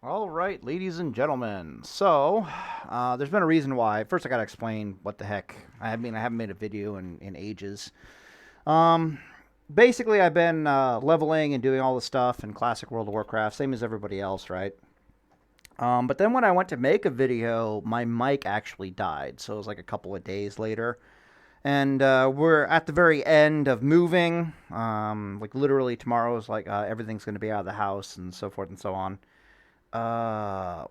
All right, ladies and gentlemen. So, there's been a reason why. First, I gotta explain what the heck. I mean, I haven't made a video in ages. Um, Basically, I've been leveling and doing all the stuff in classic World of Warcraft, same as everybody else, right? But then when I went to make a video, my mic actually died. So it was like a couple of days later. And we're at the very end of moving. Like literally tomorrow is like everything's going to be out of the house and so forth and so on.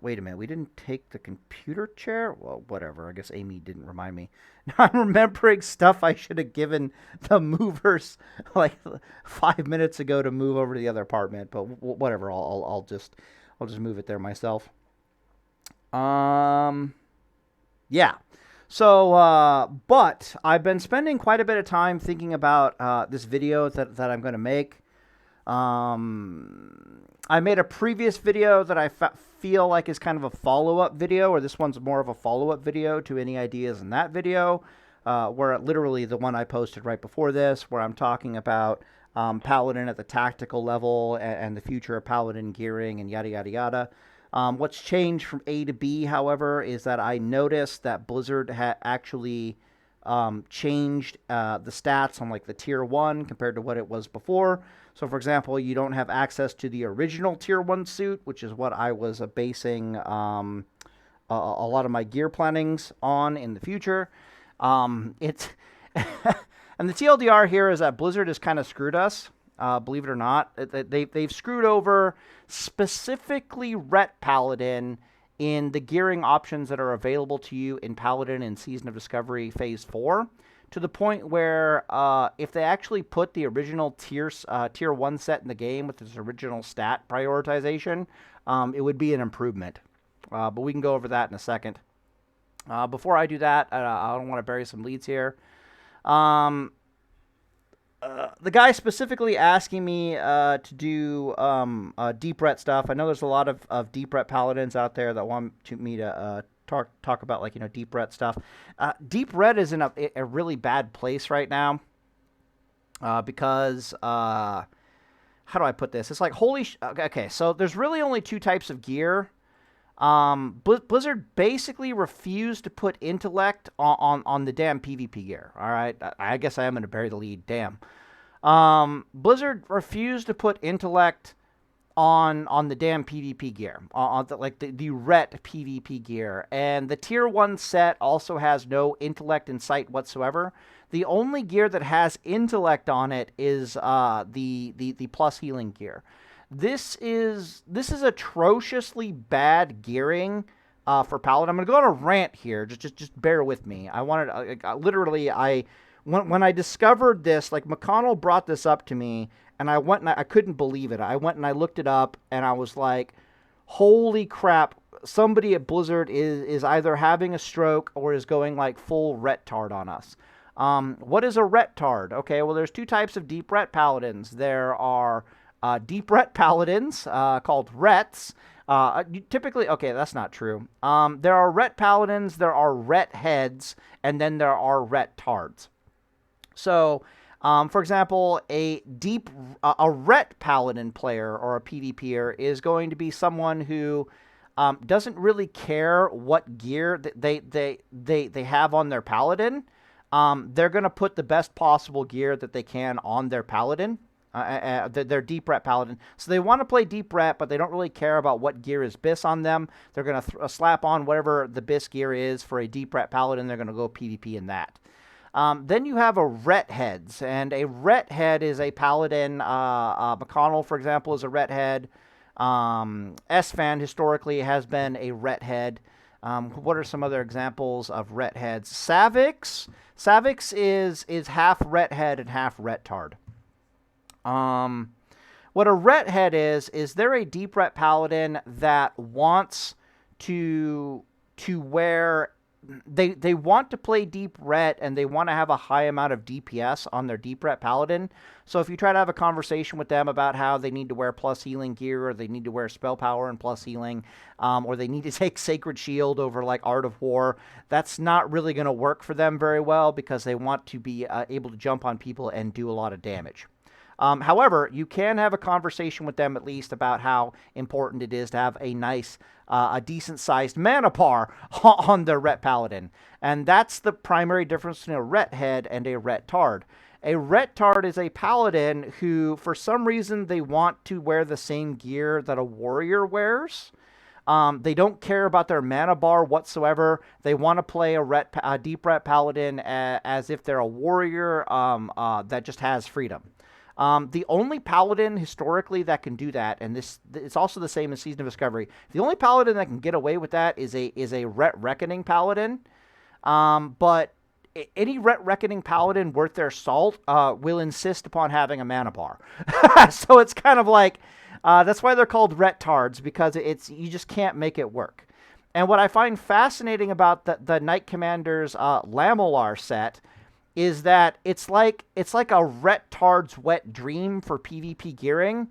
Wait a minute. We didn't take the computer chair? Well, whatever. I guess Amy didn't remind me. Now I'm remembering stuff I should have given the movers like 5 minutes ago to move over to the other apartment. But whatever. I'll just move it there myself. Um, yeah. So, but I've been spending quite a bit of time thinking about this video that I'm going to make. I made a previous video that I feel like is kind of a follow-up video, or this one's more of a follow-up video to any ideas in that video, where literally the one I posted right before this, where I'm talking about Paladin at the tactical level and the future of Paladin gearing and yada, yada, yada. What's changed from A to B, however, is that I noticed that Blizzard had actually changed the stats on like the tier 1 compared to what it was before. So, for example, you don't have access to the original tier 1 suit, which is what I was basing a lot of my gear plannings on in the future. It's and the TLDR here is that Blizzard has kind of screwed us. Believe it or not, they've screwed over specifically Ret Paladin in the gearing options that are available to you in Paladin in Season of Discovery Phase 4, to the point where if they actually put the original tier 1 set in the game with its original stat prioritization, it would be an improvement. But we can go over that in a second. Before I do that, I don't want to bury some leads here. The guy specifically asking me to do Deep Ret stuff. I know there's a lot of Deep Ret paladins out there that want me to talk about, like, Deep Ret stuff. Deep Ret is in a really bad place right now because how do I put this? It's like okay. So there's really only two types of gear. Blizzard basically refused to put intellect on the damn PvP gear. All right, I guess I am going to bury the lead. Damn. Blizzard refused to put intellect on the damn PvP gear, on the Ret PvP gear, and the tier 1 set also has no intellect in sight whatsoever. The only gear that has intellect on it is the plus healing gear. This is atrociously bad gearing for Paladin. I'm gonna go on a rant here. Just bear with me. I wanted literally when I discovered this, like, McConnell brought this up to me, and I went and I couldn't believe it. I went and I looked it up, and I was like, holy crap! Somebody at Blizzard is either having a stroke or is going like full retard on us. What is a retard? Okay, well, there's two types of Deep Ret paladins. There are Deep Ret paladins called Rets. Typically, okay, that's not true. There are Ret paladins, there are Ret heads, and then there are Ret tards. So, for example, a Ret paladin player or a PvPer is going to be someone who doesn't really care what gear they have on their paladin. They're going to put the best possible gear that they can on their paladin. They're Deep Ret paladin. So they want to play Deep Ret, but they don't really care about what gear is BIS on them. They're going to slap on whatever the BIS gear is for a Deep Ret paladin. They're going to go PvP in that. Then you have a Ret heads, and a Ret head is a paladin. McConnell, for example, is a Ret head. S-Fan historically has been a Ret head. What are some other examples of Ret heads? Savix is half Ret head and half Ret tard. What a Ret head is they're a Deep Ret paladin that wants to wear. They want to play Deep Ret, and they want to have a high amount of DPS on their Deep Ret paladin. So if you try to have a conversation with them about how they need to wear plus healing gear, or they need to wear spell power and plus healing, or they need to take Sacred Shield over like Art of War, that's not really going to work for them very well, because they want to be able to jump on people and do a lot of damage. However, you can have a conversation with them at least about how important it is to have a nice, a decent-sized mana bar on the Ret Paladin. And that's the primary difference between a Ret Head and a Ret Tard. A Ret Tard is a Paladin who, for some reason, they want to wear the same gear that a Warrior wears. They don't care about their mana bar whatsoever. They want to play a Deep Ret Paladin as if they're a Warrior that just has freedom. The only Paladin historically that can do that, and it's also the same in Season of Discovery, the only Paladin that can get away with that is a Ret Reckoning Paladin. But any Ret Reckoning Paladin worth their salt will insist upon having a mana bar. So it's kind of like, that's why they're called Ret Tards, because you just can't make it work. And what I find fascinating about the Knight Commander's Lamellar set is that it's like a Ret Tard's wet dream for PvP gearing,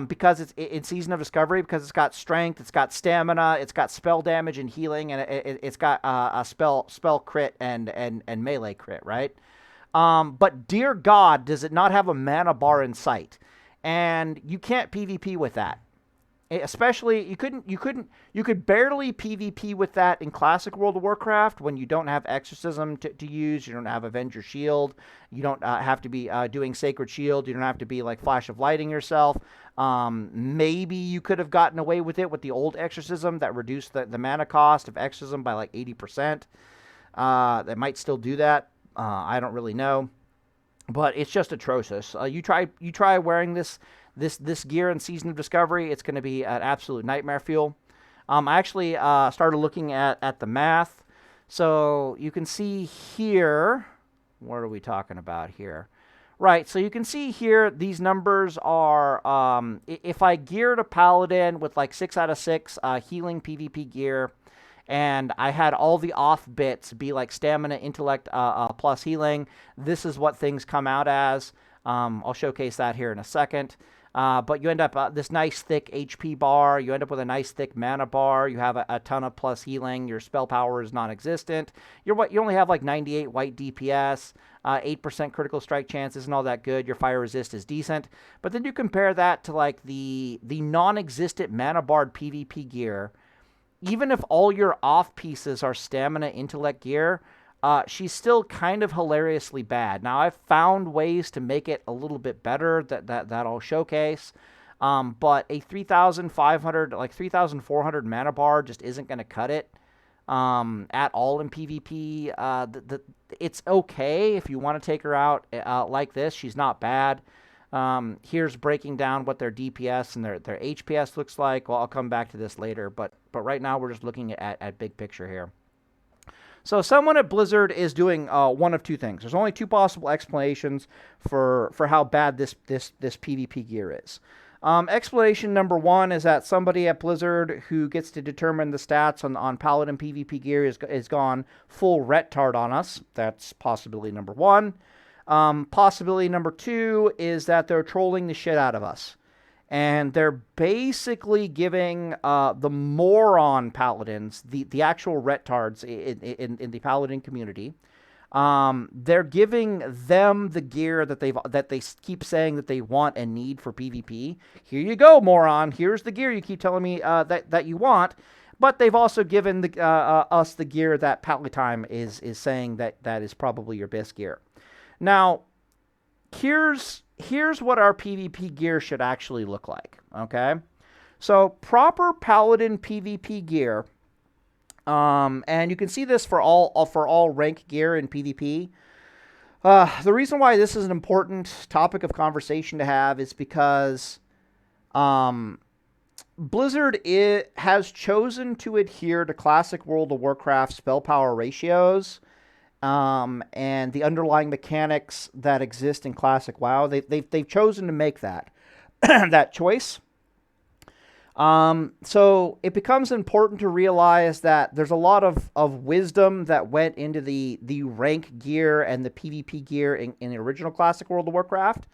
because it's in Season of Discovery, because it's got strength, it's got stamina, it's got spell damage and healing, and it's got a spell crit and melee crit, right? But dear God, does it not have a mana bar in sight? And you can't PvP with that. Especially, you could barely PvP with that in Classic World of Warcraft when you don't have Exorcism to use, you don't have Avenger Shield, you don't have to be doing Sacred Shield, you don't have to be like Flash of Lighting yourself. Maybe you could have gotten away with it with the old Exorcism that reduced the mana cost of Exorcism by like 80%. They might still do that. I don't really know. But it's just atrocious. You try wearing this gear in Season of Discovery, it's going to be an absolute nightmare fuel. I actually started looking at the math. So you can see here, what are we talking about here? Right, so you can see here, these numbers are, if I geared a Paladin with like 6 out of 6 healing PvP gear, and I had all the off bits be like stamina, intellect, plus healing, this is what things come out as. I'll showcase that here in a second. But you end up this nice thick HP bar. You end up with a nice thick mana bar. You have a ton of plus healing. Your spell power is non-existent. You only have like 98 white DPS, 8% critical strike chance isn't all that good. Your fire resist is decent. But then you compare that to like the non-existent mana barred PvP gear. Even if all your off pieces are stamina intellect gear, she's still kind of hilariously bad. Now, I've found ways to make it a little bit better that I'll showcase. But a 3,500, like 3,400 mana bar just isn't going to cut it at all in PvP. It's okay if you want to take her out like this. She's not bad. Here's breaking down what their DPS and their HPS looks like. Well, I'll come back to this later, but right now we're just looking at big picture here. So someone at Blizzard is doing one of two things. There's only two possible explanations for how bad this PvP gear is. Explanation number one is that somebody at Blizzard who gets to determine the stats on Paladin PvP gear is gone full retard on us. That's possibility number one. Possibility number two is that they're trolling the shit out of us. And they're basically giving the moron Paladins, the actual retards in the Paladin community, they're giving them the gear that they keep saying that they want and need for PvP. Here you go, moron. Here's the gear you keep telling me that you want. But they've also given us the gear that Palatine is saying that is probably your best gear. Now, here's what our PvP gear should actually look like, okay? So, proper Paladin PvP gear, and you can see this for all rank gear in PvP. The reason why this is an important topic of conversation to have is because Blizzard has chosen to adhere to classic World of Warcraft spell power ratios, and the underlying mechanics that exist in classic WoW. They've chosen to make that that choice. So it becomes important to realize that there's a lot of wisdom that went into the rank gear and the PvP gear in the original classic World of Warcraft.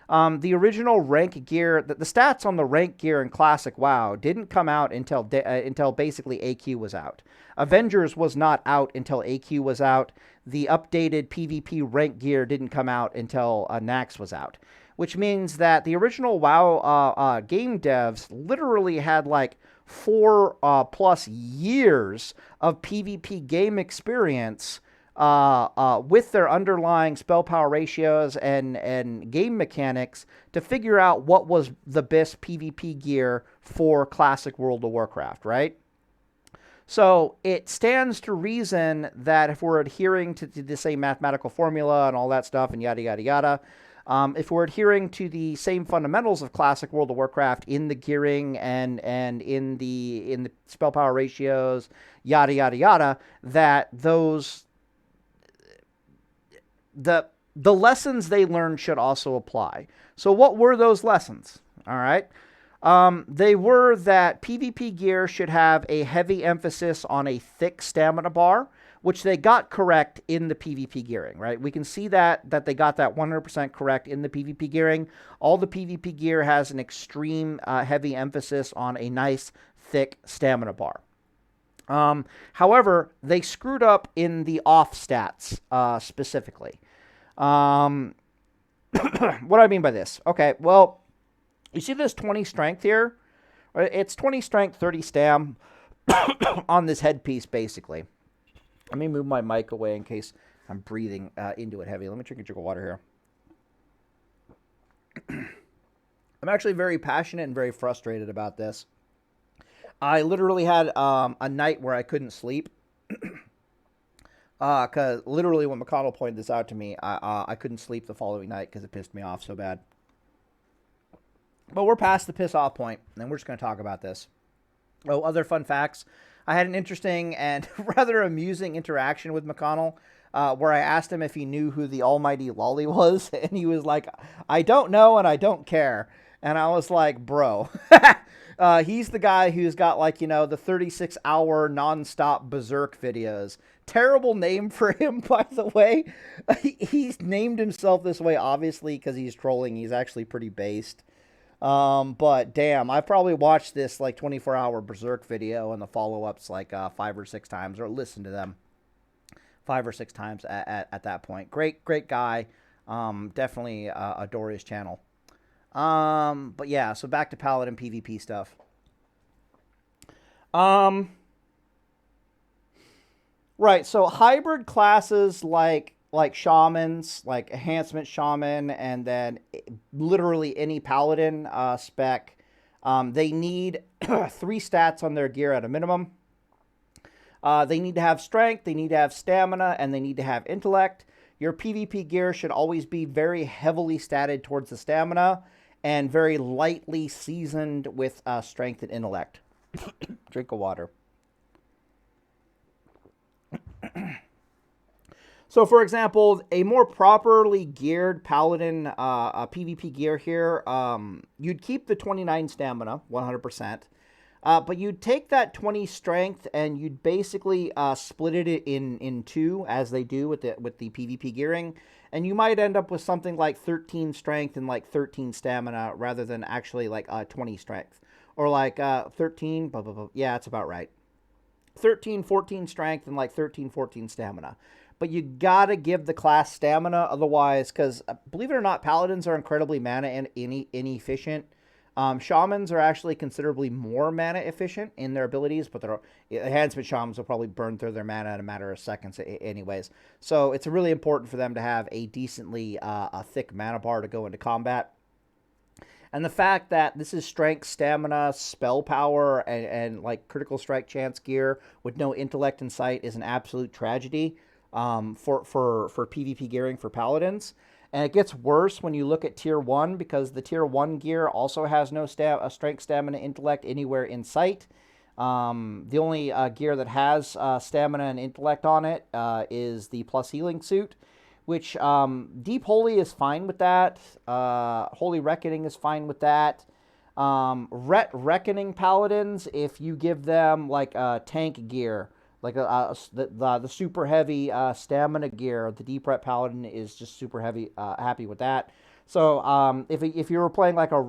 The original rank gear, the stats on the rank gear in classic WoW didn't come out until basically AQ was out. Avengers was not out until AQ was out. The updated PvP rank gear didn't come out until Nax was out. which means that the original WoW game devs literally had like 4 plus years of PvP game experience with their underlying spell power ratios and game mechanics to figure out what was the best PvP gear for classic World of Warcraft, right? So it stands to reason that if we're adhering to the same mathematical formula and all that stuff and yada, yada, yada, if we're adhering to the same fundamentals of classic World of Warcraft in the gearing and in the spell power ratios, yada, yada, yada, that the lessons they learned should also apply. So what were those lessons? All right. They were that PvP gear should have a heavy emphasis on a thick stamina bar, which they got correct in the PvP gearing, right? We can see that they got that 100% correct in the PvP gearing. All the PvP gear has an extreme heavy emphasis on a nice thick stamina bar. However, they screwed up in the off stats specifically. What do I mean by this? Okay, well, you see this 20 strength here? It's 20 strength, 30 stam on this headpiece, basically. Let me move my mic away in case I'm breathing into it heavy. Let me drink a drink of water here. I'm actually very passionate and very frustrated about this. I literally had a night where I couldn't sleep. Because literally when McConnell pointed this out to me, I couldn't sleep the following night because it pissed me off so bad. But we're past the piss off point, and we're just going to talk about this. Oh, other fun facts. I had an interesting and rather amusing interaction with McConnell where I asked him if he knew who the almighty Lolly was, and he was like, I don't know and I don't care. And I was like, bro, he's the guy who's got like, you know, the 36-hour nonstop berserk videos. Terrible name for him, by the way. He's named himself this way, obviously, because he's trolling. He's actually pretty based. But damn, I've probably watched this like 24-hour berserk video and the follow-ups like 5 or 6 times, or listened to them 5 or 6 times at that point. Great guy. Definitely adore his channel. But yeah, so back to Paladin PvP stuff. Right, so hybrid classes like shamans, like enhancement shaman, and then literally any paladin spec, they need 3 stats on their gear at a minimum. They need to have strength, they need to have stamina, and they need to have intellect. Your PvP gear should always be very heavily statted towards the stamina and very lightly seasoned with strength and intellect. Drink of water. So, for example, a more properly geared Paladin PvP gear here, you'd keep the 29 stamina, 100%, but you'd take that 20 strength and you'd basically split it in 2, as they do with the PvP gearing, and you might end up with something like 13 strength and like 13 stamina rather than actually like 20 strength, or like 13, blah, blah, blah. Yeah, that's about right. 13, 14 strength and like 13, 14 stamina. But you gotta give the class stamina, otherwise, because believe it or not, paladins are incredibly mana and inefficient. Shamans are actually considerably more mana efficient in their abilities, but their enhancement shamans will probably burn through their mana in a matter of seconds anyways. So it's really important for them to have a decently a thick mana bar to go into combat. And the fact that this is strength, stamina, spell power, and like critical strike chance gear with no intellect in sight is an absolute tragedy. For PvP gearing for paladins. And it gets worse when you look at tier 1, because the tier 1 gear also has no strength, stamina, intellect anywhere in sight. The only gear that has stamina and intellect on it is the plus healing suit, which Deep Holy is fine with that. Holy Reckoning is fine with that. Reckoning paladins, if you give them like tank gear, like the super heavy stamina gear, the Deep Ret Paladin is just super heavy, happy with that. So if you were playing like a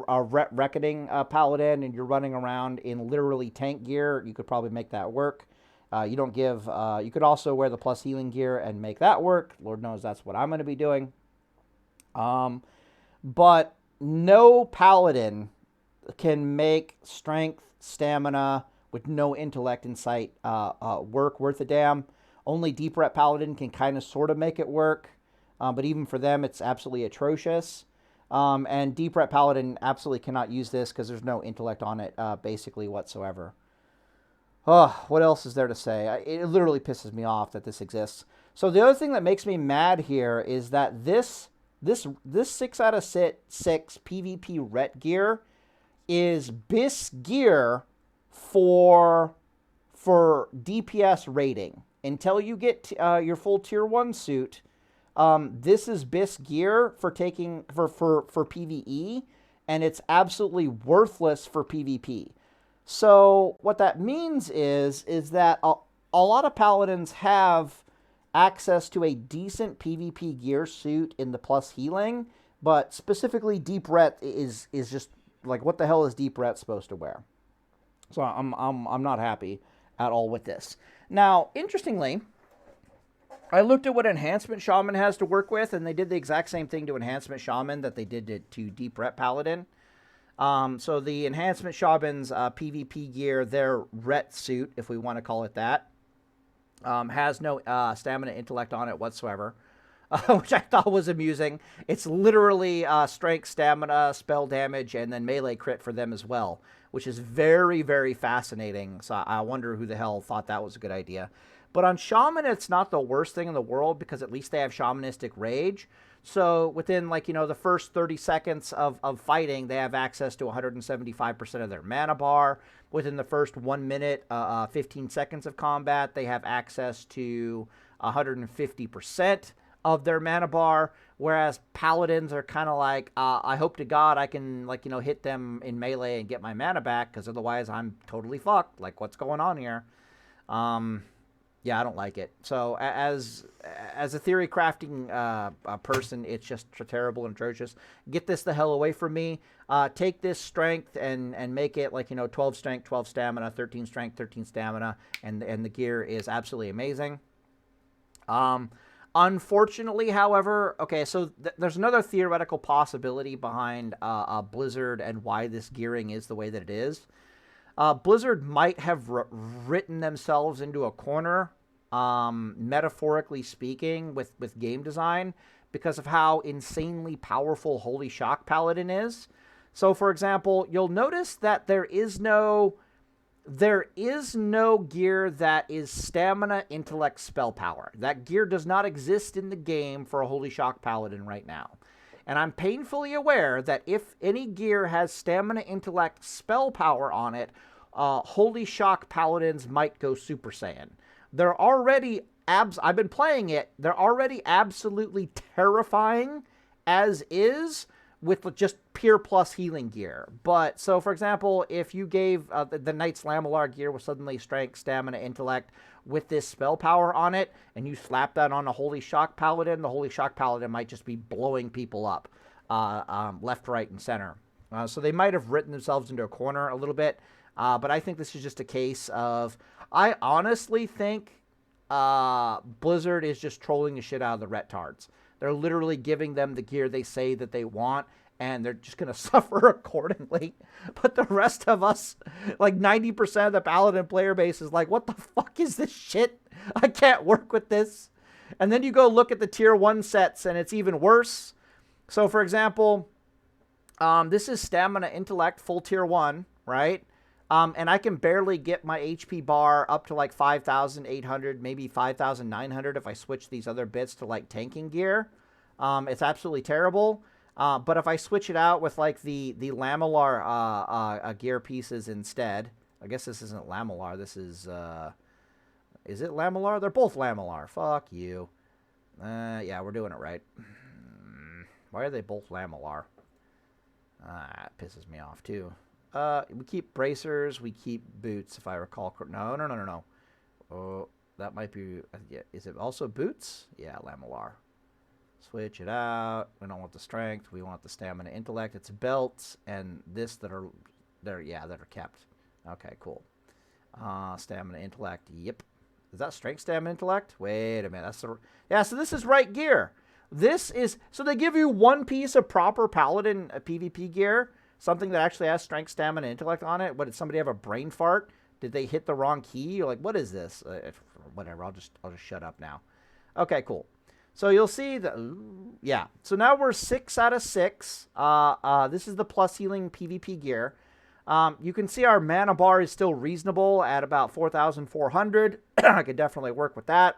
Reckoning Paladin and you're running around in literally tank gear, you could probably make that work. You don't give. You could also wear the plus healing gear and make that work. Lord knows that's what I'm going to be doing. But no paladin can make strength, stamina with no intellect in sight work worth a damn. Only Deep Ret Paladin can kind of sort of make it work, but even for them, it's absolutely atrocious. And Deep Ret Paladin absolutely cannot use this because there's no intellect on it basically whatsoever. Oh, what else is there to say? It literally pisses me off that this exists. So the other thing that makes me mad here is that this 6 out of 6 PvP ret gear is BIS gear for DPS rating. Until you get your full tier 1 suit, this is BIS gear for taking for PvE, and it's absolutely worthless for PvP. So what that means is that a lot of paladins have access to a decent PvP gear suit in the plus healing, but specifically Deep Ret is just like, what the hell is Deep Ret supposed to wear? So I'm not happy at all with this. Now, interestingly, I looked at what Enhancement Shaman has to work with, and they did the exact same thing to Enhancement Shaman that they did to Deep Ret Paladin. So the Enhancement Shaman's PvP gear, their Ret suit, if we want to call it that, has no stamina intellect on it whatsoever, which I thought was amusing. It's literally strength, stamina, spell damage, and then melee crit for them as well, which is very, very fascinating. So I wonder who the hell thought that was a good idea. But on Shaman, it's not the worst thing in the world because at least they have Shamanistic Rage. So within, like, the first 30 seconds of fighting, they have access to 175% of their mana bar. Within the first 1 minute, 15 seconds of combat, they have access to 150% of their mana bar. Whereas paladins are kind of like, I hope to God I can, hit them in melee and get my mana back, because otherwise I'm totally fucked. Like, what's going on here? Yeah, I don't like it. So as a theory crafting person, it's just terrible and atrocious. Get this the hell away from me. Take this strength and make it 12 strength, 12 stamina, 13 strength, 13 stamina, and the gear is absolutely amazing. Unfortunately, however, okay, so there's another theoretical possibility behind Blizzard and why this gearing is the way that it is. Blizzard might have written themselves into a corner, metaphorically speaking, with game design because of how insanely powerful Holy Shock Paladin is. So, for example, you'll notice that there is no gear that is stamina, intellect, spell power. That gear does not exist in the game for a Holy Shock Paladin right now. And I'm painfully aware that if any gear has stamina, intellect, spell power on it, Holy Shock Paladins might go Super Saiyan. They're already I've been playing it. They're already absolutely terrifying as is with just pure plus healing gear. But so, for example, if you gave the Knight's Lamellar gear with suddenly strength, stamina, intellect with this spell power on it, and you slap that on a Holy Shock Paladin, the Holy Shock Paladin might just be blowing people up left, right, and center. So they might have written themselves into a corner a little bit. But I think this is just a case of, I honestly think Blizzard is just trolling the shit out of the retards. They're literally giving them the gear they say that they want, and they're just going to suffer accordingly. But the rest of us, like 90% of the Paladin player base is like, what the fuck is this shit? I can't work with this. And then you go look at the tier 1 sets, and it's even worse. So, for example, this is Stamina Intellect full tier 1, right? And I can barely get my HP bar up to like 5,800, maybe 5,900 if I switch these other bits to like tanking gear. It's absolutely terrible. But if I switch it out with like the Lamellar gear pieces instead, I guess this isn't Lamellar. This is it Lamellar? They're both Lamellar. Fuck you. Yeah, we're doing it right. Why are they both Lamellar? It pisses me off too. We keep bracers, we keep boots, if I recall. No. Oh, that might be, yeah, is it also boots? Yeah, Lamellar. Switch it out. We don't want the strength, we want the stamina, intellect. It's belts and this that are kept. Okay, cool. Stamina, intellect, yep. Is that strength, stamina, intellect? Wait a minute, that's the, yeah, so this is right gear. This is, so they give you one piece of proper Paladin PvP gear, something that actually has strength, stamina, and intellect on it. What, did somebody have a brain fart? Did they hit the wrong key? You're like, what is this? Whatever, I'll just shut up now. Okay, cool. So you'll see that, yeah. So now we're 6 out of 6. This is the plus healing PvP gear. You can see our mana bar is still reasonable at about 4,400. I could definitely work with that.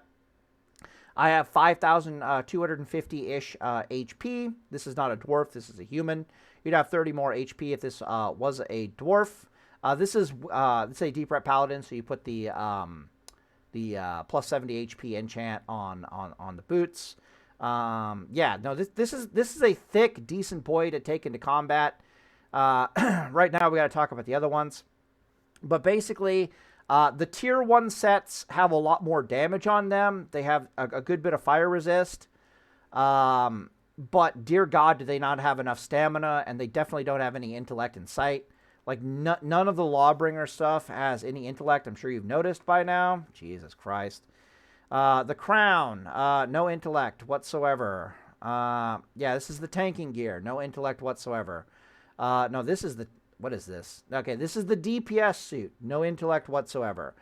I have 5,250-ish HP. This is not a dwarf. This is a human. You'd have 30 more HP if this was a dwarf. This is a Deep Ret Paladin, so you put the plus 70 HP enchant on the boots. Yeah, no, this is a thick, decent boy to take into combat. Right now, we got to talk about the other ones. But basically, the tier 1 sets have a lot more damage on them. They have a good bit of fire resist. But dear God, do they not have enough stamina, and they definitely don't have any intellect in sight. Like, none of the Lawbringer stuff has any intellect. I'm sure you've noticed by now. Jesus Christ. The Crown, no intellect whatsoever. Yeah, this is the tanking gear. No intellect whatsoever. No, this is the... What is this? Okay, this is the DPS suit. No intellect whatsoever.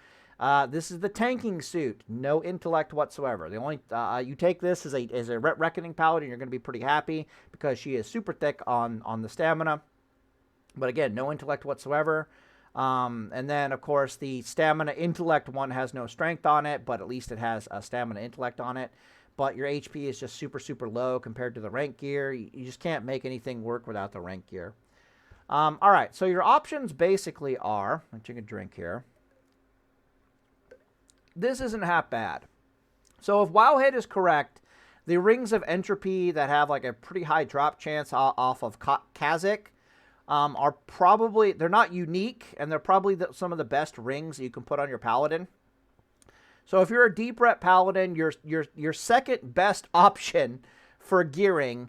This is the tanking suit. No intellect whatsoever. The only you take this as a Reckoning Paladin, you're going to be pretty happy because she is super thick on the stamina. But again, no intellect whatsoever. And then, of course, the stamina intellect one has no strength on it, but at least it has a stamina intellect on it. But your HP is just super, super low compared to the rank gear. You just can't make anything work without the rank gear. All right, so your options basically are, I'm taking a drink here. This isn't half bad. So if Wowhead is correct, the Rings of Entropy that have like a pretty high drop chance off of Kazakh are probably, they're not unique, and they're probably some of the best rings that you can put on your Paladin. So if you're a Deep Ret Paladin, your second best option for gearing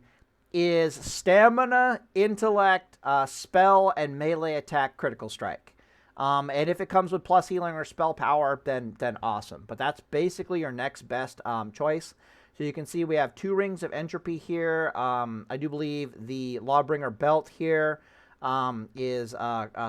is stamina, intellect, spell, and melee attack critical strike. And if it comes with plus healing or spell power, then awesome. But that's basically your next best choice. So you can see we have 2 Rings of Entropy here. I do believe the Lawbringer belt here is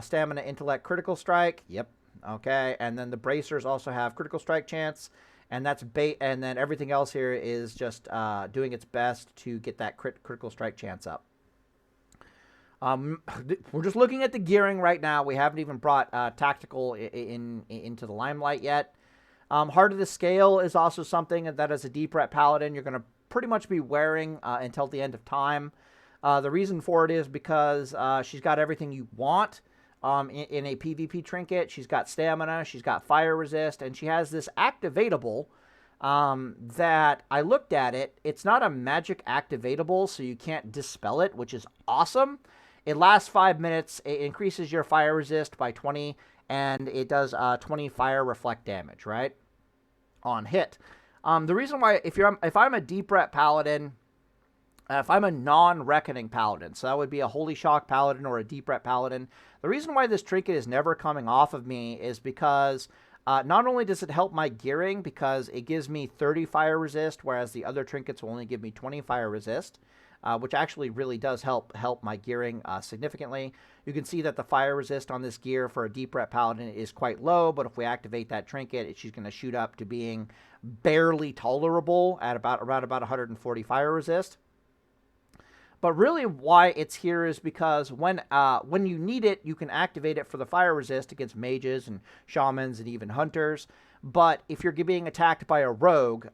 stamina, intellect, critical strike. Yep. Okay. And then the bracers also have critical strike chance. And that's and then everything else here is just doing its best to get that critical strike chance up. We're just looking at the gearing right now. We haven't even brought tactical into the limelight yet. Heart of the Scale is also something that as a Deep Ret Paladin you're going to pretty much be wearing until the end of time. The reason for it is because she's got everything you want. In a PvP trinket, she's got stamina, she's got fire resist, and she has this activatable that I looked at it. It's not a magic activatable, so you can't dispel it, which is awesome. It lasts 5 minutes, it increases your fire resist by 20, and it does 20 fire reflect damage, right? On hit. The reason why, if I'm a Deep Ret Paladin, if I'm a non-Reckoning Paladin, so that would be a Holy Shock Paladin or a Deep Ret Paladin, the reason why this trinket is never coming off of me is because not only does it help my gearing, because it gives me 30 fire resist, whereas the other trinkets will only give me 20 fire resist, which actually really does help my gearing significantly. You can see that the fire resist on this gear for a Deep Ret Paladin is quite low, but if we activate that trinket, she's going to shoot up to being barely tolerable at around about 140 fire resist. But really why it's here is because when you need it, you can activate it for the fire resist against mages and shamans and even hunters. But if you're being attacked by a rogue,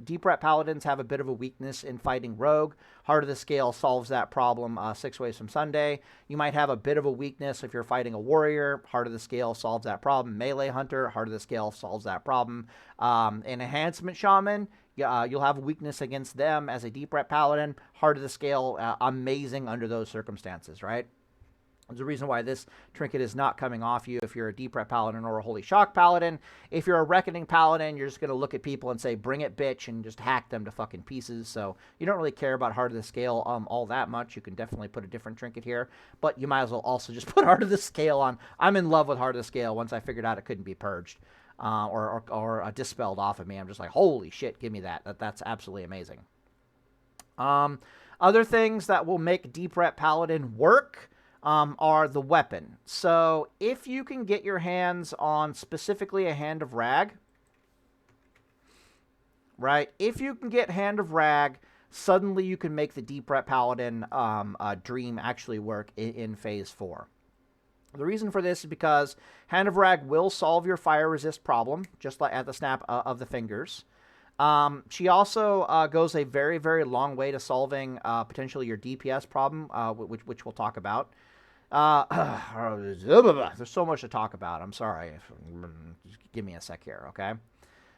Deep Ret Paladins have a bit of a weakness in fighting rogue. Heart of the Scale solves that problem 6 ways from Sunday. You might have a bit of a weakness if you're fighting a warrior. Heart of the Scale solves that problem. Melee hunter, Heart of the Scale solves that problem. An enhancement shaman, you'll have a weakness against them as a Deep Ret Paladin. Heart of the Scale, amazing under those circumstances, right? There's a reason why this trinket is not coming off you if you're a Deep Ret Paladin or a Holy Shock Paladin. If you're a Reckoning Paladin, you're just going to look at people and say, bring it, bitch, and just hack them to fucking pieces. So you don't really care about Heart of the Scale all that much. You can definitely put a different trinket here, but you might as well also just put Heart of the Scale on. I'm in love with Heart of the Scale once I figured out it couldn't be purged or dispelled off of me. I'm just like, holy shit, give me that. That's absolutely amazing. Other things that will make Deep Ret Paladin work are the weapon. So if you can get your hands on specifically a Hand of Rag, right? If you can get Hand of Rag, suddenly you can make the Deep Ret Paladin dream actually work in Phase 4. The reason for this is because Hand of Rag will solve your fire resist problem, just like at the snap of the fingers. She also goes a very, very long way to solving potentially your DPS problem, which we'll talk about. There's so much to talk about. I'm sorry. Just give me a sec here, okay?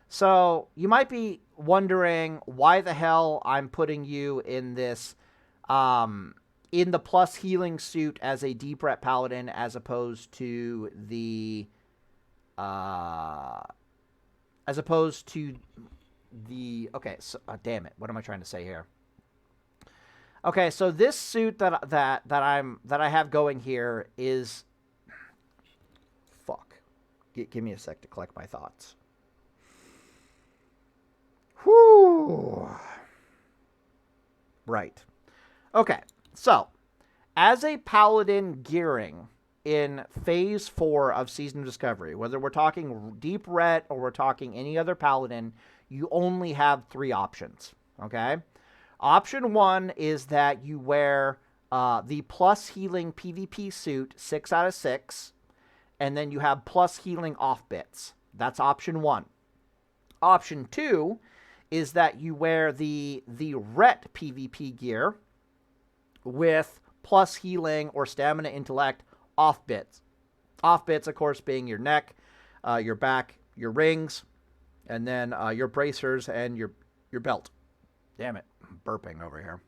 So you might be wondering why the hell I'm putting you in this, in the plus healing suit as a Deep Ret Paladin as opposed to the, okay, so, damn it. What am I trying to say here? Okay, so this suit that I have going here is, fuck. Give me a sec to collect my thoughts. Whew. Right. Okay, so as a Paladin gearing in Phase 4 of Season of Discovery, whether we're talking Deep Ret or we're talking any other Paladin, you only have 3 options, okay? Option 1 is that you wear the plus healing PvP suit 6 out of 6, and then you have plus healing off bits. That's option 1. Option 2 is that you wear the Ret PvP gear with plus healing or stamina intellect off bits. Off bits, of course, being your neck, your back, your rings, and then your bracers and your belt. Damn it, I'm burping over here.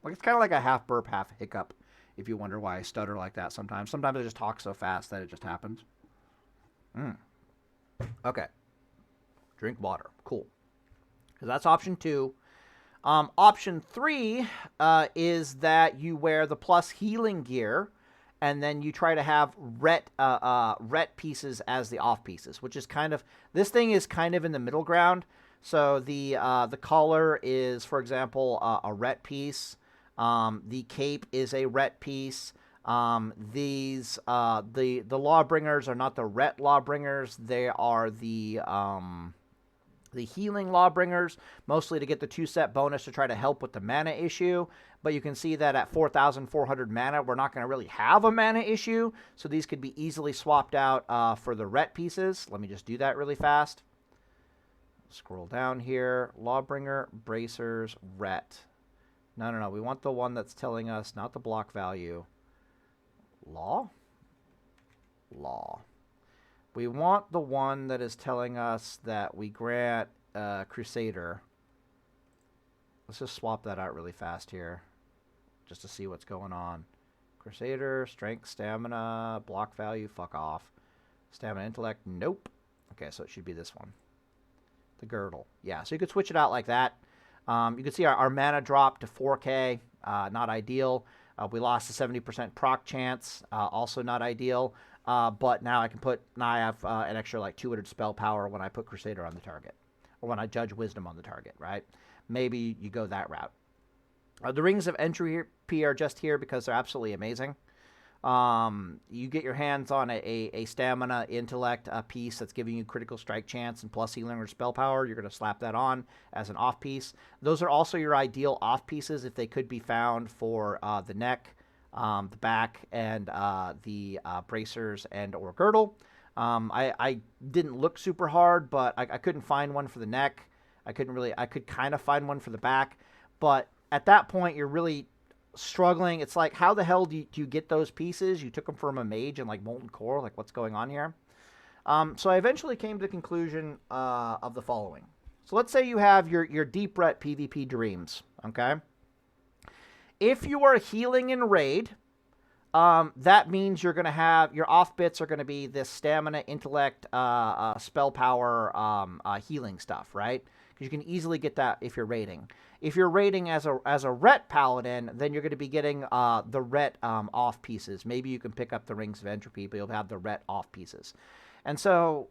Like, it's kind of like a half burp, half hiccup, if you wonder why I stutter like that sometimes. Sometimes I just talk so fast that it just happens. Okay. Drink water. Cool. So that's option 2. Option 3 is that you wear the plus healing gear, and then you try to have Ret pieces as the off pieces, which is kind of, this thing is kind of in the middle ground. So the collar is, for example, a Ret piece. The cape is a Ret piece. The Lawbringers are not the Ret Lawbringers. They are the healing Lawbringers, mostly to get the 2-set bonus to try to help with the mana issue. But you can see that at 4,400 mana, we're not going to really have a mana issue. So these could be easily swapped out for the Ret pieces. Let me just do that really fast. Scroll down here. Lawbringer, Bracers, Ret. No. We want the one that's telling us, not the block value. Law. We want the one that is telling us that we grant Crusader. Let's just swap that out really fast here, just to see what's going on. Crusader, Strength, Stamina, block value, fuck off. Stamina, Intellect, nope. Okay, so it should be this one. The Girdle. Yeah, so you could switch it out like that. You can see our mana dropped to 4K, not ideal. We lost a 70% proc chance, also not ideal. But now I have an extra like 200 spell power when I put Crusader on the target, or when I judge Wisdom on the target, right? Maybe you go that route. The Rings of Entropy are just here because they're absolutely amazing. You get your hands on a Stamina Intellect piece that's giving you critical strike chance and plus healing or spell power. You're going to slap that on as an off piece. Those are also your ideal off pieces if they could be found for the neck, the back, and the bracers and or girdle. I didn't look super hard, but I couldn't find one for the neck. I could kind of find one for the back, but at that point you're really struggling. It's like, how the hell do you get those pieces? You took them from a mage and like Molten Core, like what's going on here? So I eventually came to the conclusion of the following. So let's say you have your Deep Ret PvP dreams, okay? If you are healing in raid, that means you're going to have, your off bits are going to be this Stamina, Intellect, spell power, healing stuff, right? Because you can easily get that if you're raiding. If you're raiding as a Ret Paladin, then you're going to be getting the Ret off pieces. Maybe you can pick up the Rings of Entropy, but you'll have the Ret off pieces. And so,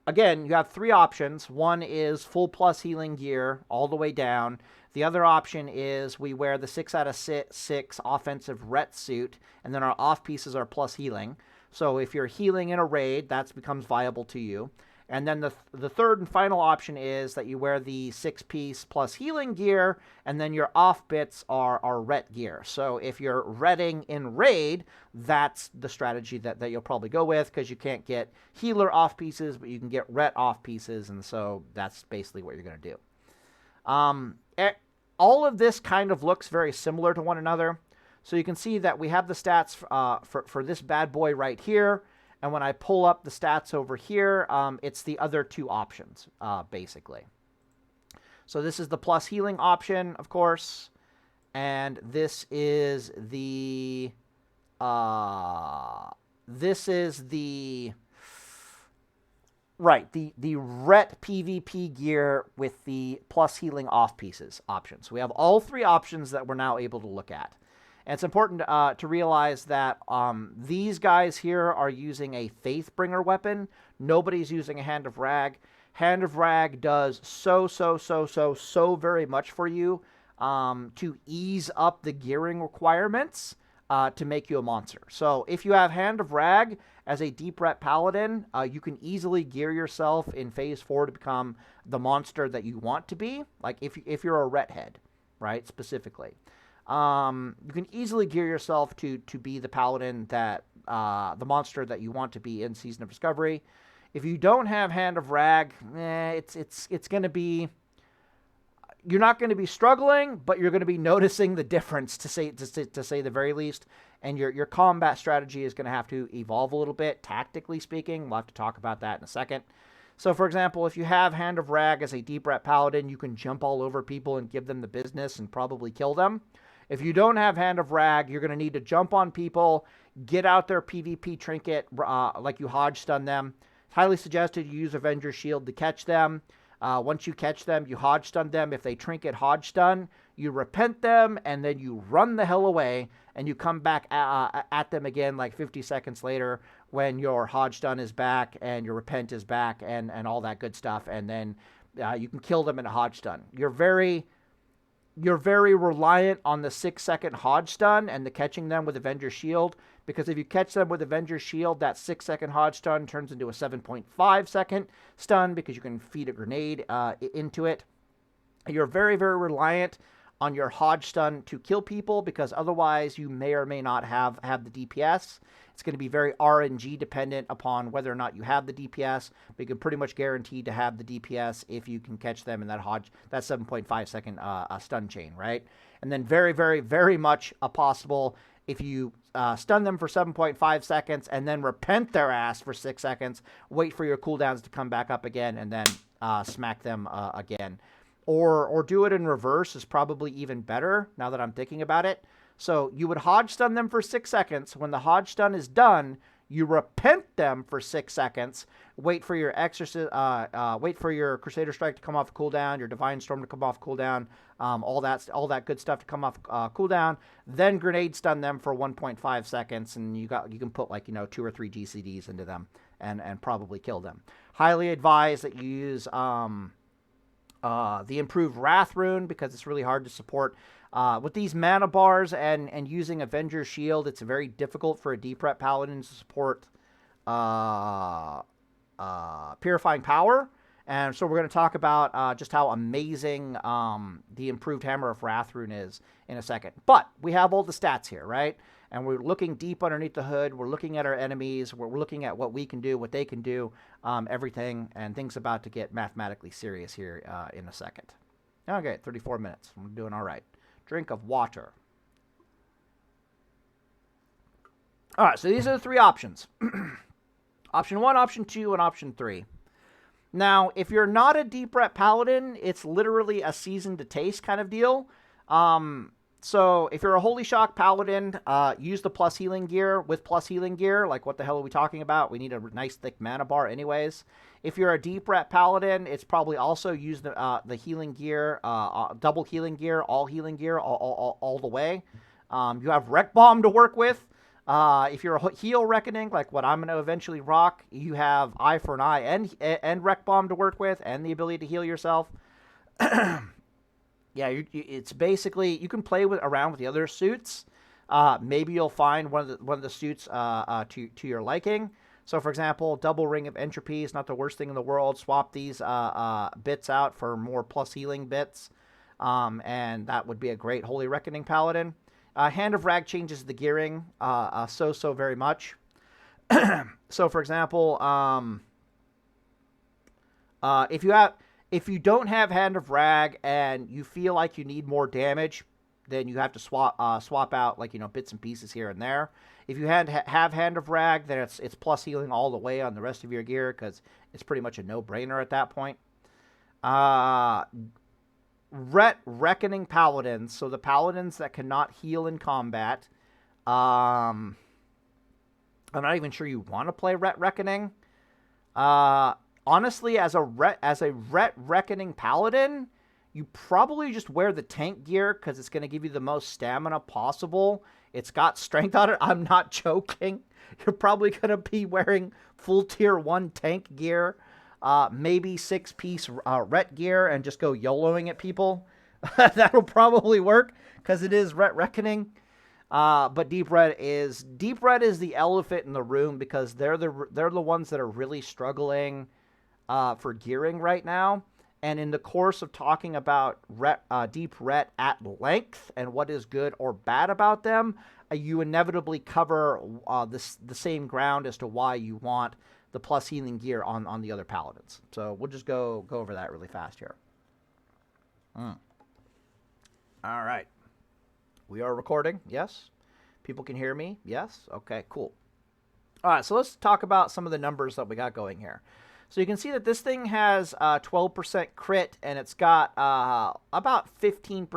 again, you have 3 options. One is full plus healing gear all the way down. The other option is we wear the 6 out of 6 offensive ret suit, and then our off pieces are plus healing. So if you're healing in a raid, that becomes viable to you. And then the third and final option is that you wear the 6-piece plus healing gear, and then your off bits are ret gear. So if you're retting in raid, that's the strategy that you'll probably go with, because you can't get healer off pieces, but you can get ret off pieces, and so that's basically what you're going to do. All of this kind of looks very similar to one another. So you can see that we have the stats for this bad boy right here. And when I pull up the stats over here, it's the other two options, basically. So this is the plus healing option, of course. And this is the... Right, the Ret PvP gear with the plus healing off pieces option. So we have all three options that we're now able to look at. And it's important to realize that these guys here are using a Faithbringer weapon. Nobody's using a Hand of Rag. Hand of Rag does so very much for you to ease up the gearing requirements to make you a monster. So if you have Hand of Rag as a Deep Ret Paladin, you can easily gear yourself in Phase 4 to become the monster that you want to be. Like if you're a Ret head, right, specifically. You can easily gear yourself to be the Paladin that the monster that you want to be in Season of Discovery. If you don't have Hand of Rag, it's going to be... You're not going to be struggling, but you're going to be noticing the difference, to say the very least. And your combat strategy is going to have to evolve a little bit, tactically speaking. We'll have to talk about that in a second. So, for example, if you have Hand of Rag as a Deep Ret Paladin, you can jump all over people and give them the business and probably kill them. If you don't have Hand of Rag, you're going to need to jump on people, get out their PvP trinket, like you Hodge stun them. Highly suggested you use Avenger's Shield to catch them. Once you catch them, you Hodge stun them. If they trinket Hodge stun, you repent them, and then you run the hell away, and you come back at them again like 50 seconds later when your Hodge stun is back and your repent is back and all that good stuff, and then you can kill them in a Hodge stun. You're very reliant on the 6-second Hodge stun and the catching them with Avenger's Shield, because if you catch them with Avenger's Shield, that 6-second Hodge stun turns into a 7.5-second stun because you can feed a grenade into it. You're very reliant on your Hodge stun to kill people, because otherwise you may or may not have the DPS. It's going to be very RNG dependent upon whether or not you have the DPS, but you can pretty much guarantee to have the DPS if you can catch them in that 7.5-second stun chain, right? And then very much possible if you stun them for 7.5 seconds and then repent their ass for 6 seconds, wait for your cooldowns to come back up again, and then smack them again. Or do it in reverse is probably even better, now that I'm thinking about it. So you would Hodge stun them for 6 seconds. When the Hodge stun is done, you repent them for 6 seconds. Wait for your wait for your Crusader Strike to come off cooldown, your Divine Storm to come off cooldown, all that good stuff to come off cooldown. Then grenade stun them for 1.5 seconds, and you can put 2 or 3 GCDs into them and probably kill them. Highly advise that you use the improved Wrath rune, because it's really hard to support. With these mana bars and using Avenger's Shield, it's very difficult for a Deep Ret Paladin to support Purifying Power. And so we're going to talk about just how amazing the improved Hammer of Wrath rune is in a second. But we have all the stats here, right? And we're looking deep underneath the hood. We're looking at our enemies. We're looking at what we can do, what they can do, everything. And things about to get mathematically serious here in a second. Okay, 34 minutes. We're doing all right. Drink of water. All right, so these are the three options. Option 1, Option 2, and Option 3. Now, if you're not a Deep Ret Paladin, it's literally a season to taste kind of deal. So if you're a Holy Shock Paladin, use the plus healing gear with plus healing gear. Like, what the hell are we talking about? We need a nice thick mana bar anyways. If you're a Deep Ret Paladin, it's probably also use the healing gear, double healing gear, all the way. You have Wreck Bomb to work with. If you're a Heal Reckoning, like what I'm going to eventually rock, you have Eye for an Eye and Wreck Bomb to work with, and the ability to heal yourself. Yeah, it's basically, you can play around with the other suits. Maybe you'll find one of the suits to your liking. So, for example, double ring of entropy is not the worst thing in the world. Swap these bits out for more plus healing bits, and that would be a great Holy Reckoning Paladin. Hand of Rag changes the gearing so very much. So, for example, if you don't have Hand of Rag and you feel like you need more damage, then you have to swap out, like, bits and pieces here and there. If you have Hand of Rag, then it's plus healing all the way on the rest of your gear, because it's pretty much a no-brainer at that point. Reckoning Paladins, so the Paladins that cannot heal in combat. I'm not even sure you want to play Reckoning. Honestly, as a Reckoning Paladin, you probably just wear the tank gear because it's going to give you the most stamina possible. It's got strength on it. I'm not joking. You're probably going to be wearing full tier 1 tank gear, maybe 6-piece Ret gear, and just go YOLOing at people. That'll probably work because it is Reckoning. But Deep Ret is the elephant in the room because they're the ones that are really struggling for gearing right now. And in the course of talking about Deep Ret at length and what is good or bad about them, you inevitably cover the same ground as to why you want the plus healing gear on the other Paladins. So we'll just go over that really fast here. All right. We are recording, yes? People can hear me, yes? Okay, cool. All right, so let's talk about some of the numbers that we got going here. So you can see that this thing has 12% crit, and it's got about 15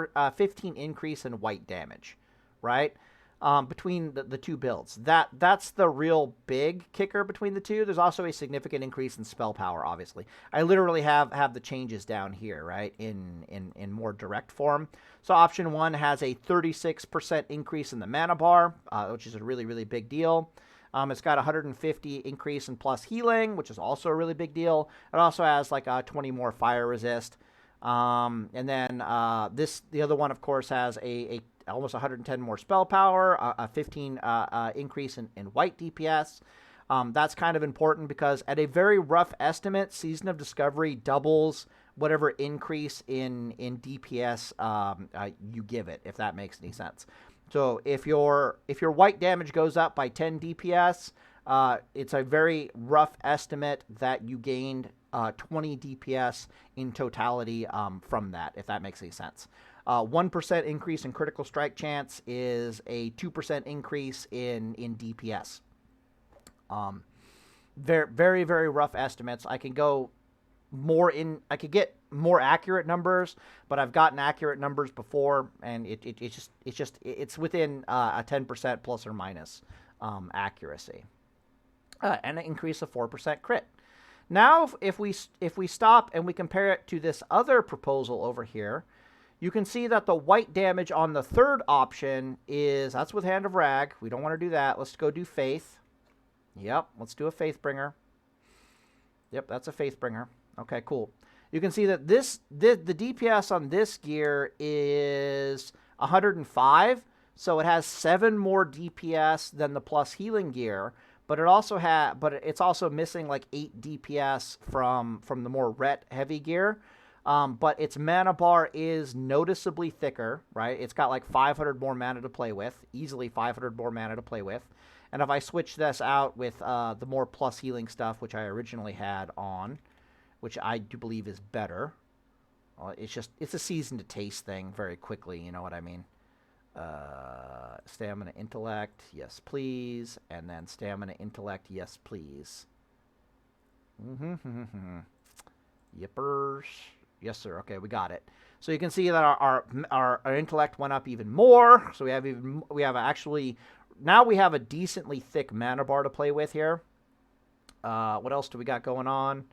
increase in white damage, right? Between the two builds. That's the real big kicker between the two. There's also a significant increase in spell power, obviously. I literally have the changes down here, right, in more direct form. So option 1 has a 36% increase in the mana bar, which is a really, really big deal. It's got 150 increase in plus healing, which is also a really big deal. It also has like 20 more fire resist. And then the other one, of course, has a almost 110 more spell power, a 15 increase in white DPS. That's kind of important because at a very rough estimate, Season of Discovery doubles whatever increase in DPS you give it, if that makes any sense. So if your white damage goes up by 10 DPS, it's a very rough estimate that you gained 20 DPS in totality from that, if that makes any sense. 1% increase in critical strike chance is a 2% increase in DPS. Very, very rough estimates. I could get more accurate numbers, but I've gotten accurate numbers before, and it's within a 10% plus or minus accuracy. And an increase of 4% crit. Now, if we stop and we compare it to this other proposal over here, you can see that the white damage on the third option that's with Hand of Rag. We don't want to do that. Let's go do Faith. Yep, let's do a Faith Bringer. Yep, that's a Faith Bringer. Okay, cool. You can see that the DPS on this gear is 105, so it has 7 more DPS than the plus healing gear, but it's also missing like 8 DPS from the more Ret heavy gear. But its mana bar is noticeably thicker, right? It's got like 500 more mana to play with, easily 500 more mana to play with. And if I switch this out with the more plus healing stuff, which I originally had on, which I do believe is better. It's a season to taste thing very quickly, you know what I mean? Stamina intellect, yes please. And then stamina intellect, yes please. Yippers. Yes sir, okay, we got it. So you can see that our intellect went up even more. So now we have a decently thick mana bar to play with here. What else do we got going on?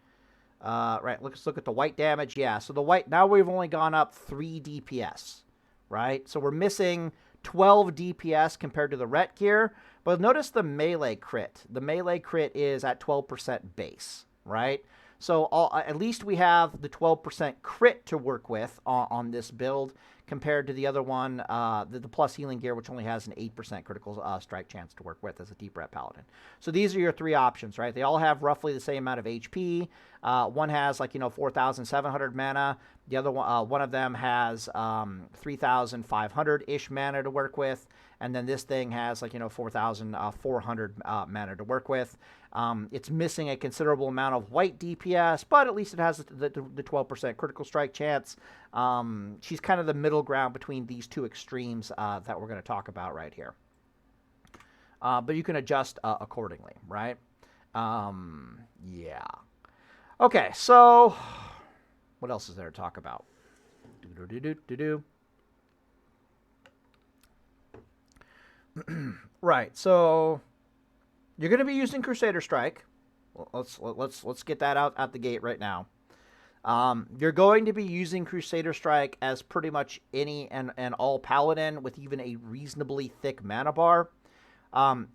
Right, let's look at the white damage. Yeah, so now we've only gone up 3 DPS, right? So we're missing 12 DPS compared to the Ret gear. But notice the melee crit. The melee crit is at 12% base, right? So at least we have the 12% crit to work with on this build compared to the other one, the plus healing gear, which only has an 8% critical strike chance to work with as a Deep Ret Paladin. So these are your three options, right? They all have roughly the same amount of HP. One has 4,700 mana. The other one of them has 3,500-ish mana to work with. And then this thing has 4,400 mana to work with. It's missing a considerable amount of white DPS, but at least it has the 12% critical strike chance. She's kind of the middle ground between these two extremes that we're going to talk about right here. But you can adjust accordingly, right? Yeah. Okay, so what else is there to talk about? Right, so you're going to be using Crusader Strike. Let's get that out at the gate right now. You're going to be using Crusader Strike as pretty much any and all Paladin with even a reasonably thick mana bar.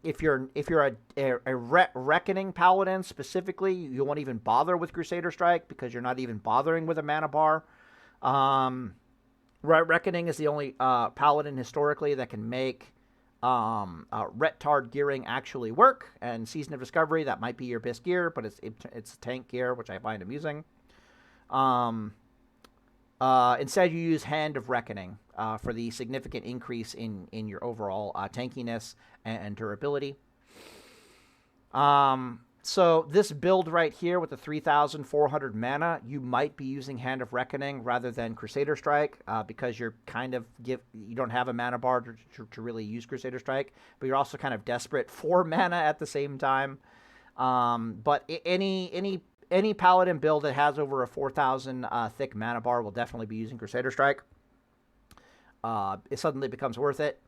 If you're a Reckoning Paladin specifically, you won't even bother with Crusader Strike because you're not even bothering with a mana bar. Reckoning is the only Paladin historically that can make Ret-Tard gearing actually work, and Season of Discovery, that might be your best gear, but it's tank gear, which I find amusing. Instead, you use Hand of Reckoning for the significant increase in your overall tankiness and durability. So this build right here with the 3,400 mana, you might be using Hand of Reckoning rather than Crusader Strike because you're you don't have a mana bar to really use Crusader Strike, but you're also kind of desperate for mana at the same time. But any Paladin build that has over a 4,000 thick mana bar will definitely be using Crusader Strike. It suddenly becomes worth it.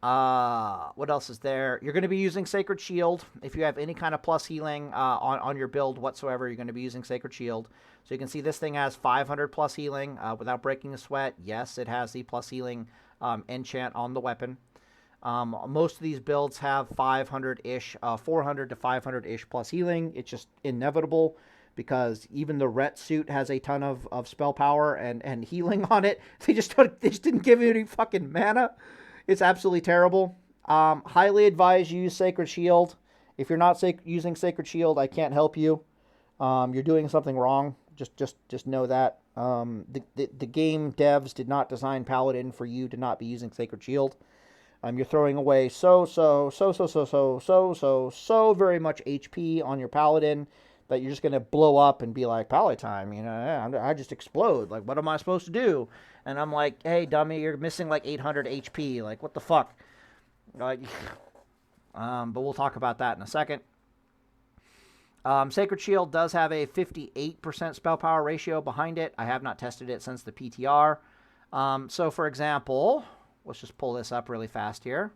What else is there? You're going to be using Sacred Shield. If you have any kind of plus healing on your build whatsoever, you're going to be using Sacred Shield. So you can see this thing has 500 plus healing without breaking a sweat. Yes, it has the plus healing enchant on the weapon. Most of these builds have 500-ish, 400 to 500-ish plus healing. It's just inevitable because even the Ret suit has a ton of spell power and healing on it. They just didn't give you any fucking mana. It's absolutely terrible. Highly advise you use Sacred Shield. If you're not using Sacred Shield, I can't help you. You're doing something wrong. Just know that. The game devs did not design Paladin for you to not be using Sacred Shield. You're throwing away so very much HP on your Paladin that you're just going to blow up and be like, Paladin time, I just explode. Like, what am I supposed to do? And I'm like, hey, dummy, you're missing like 800 HP. Like, what the fuck? Like, but we'll talk about that in a second. Sacred Shield does have a 58% spell power ratio behind it. I have not tested it since the PTR. So, for example, let's just pull this up really fast here.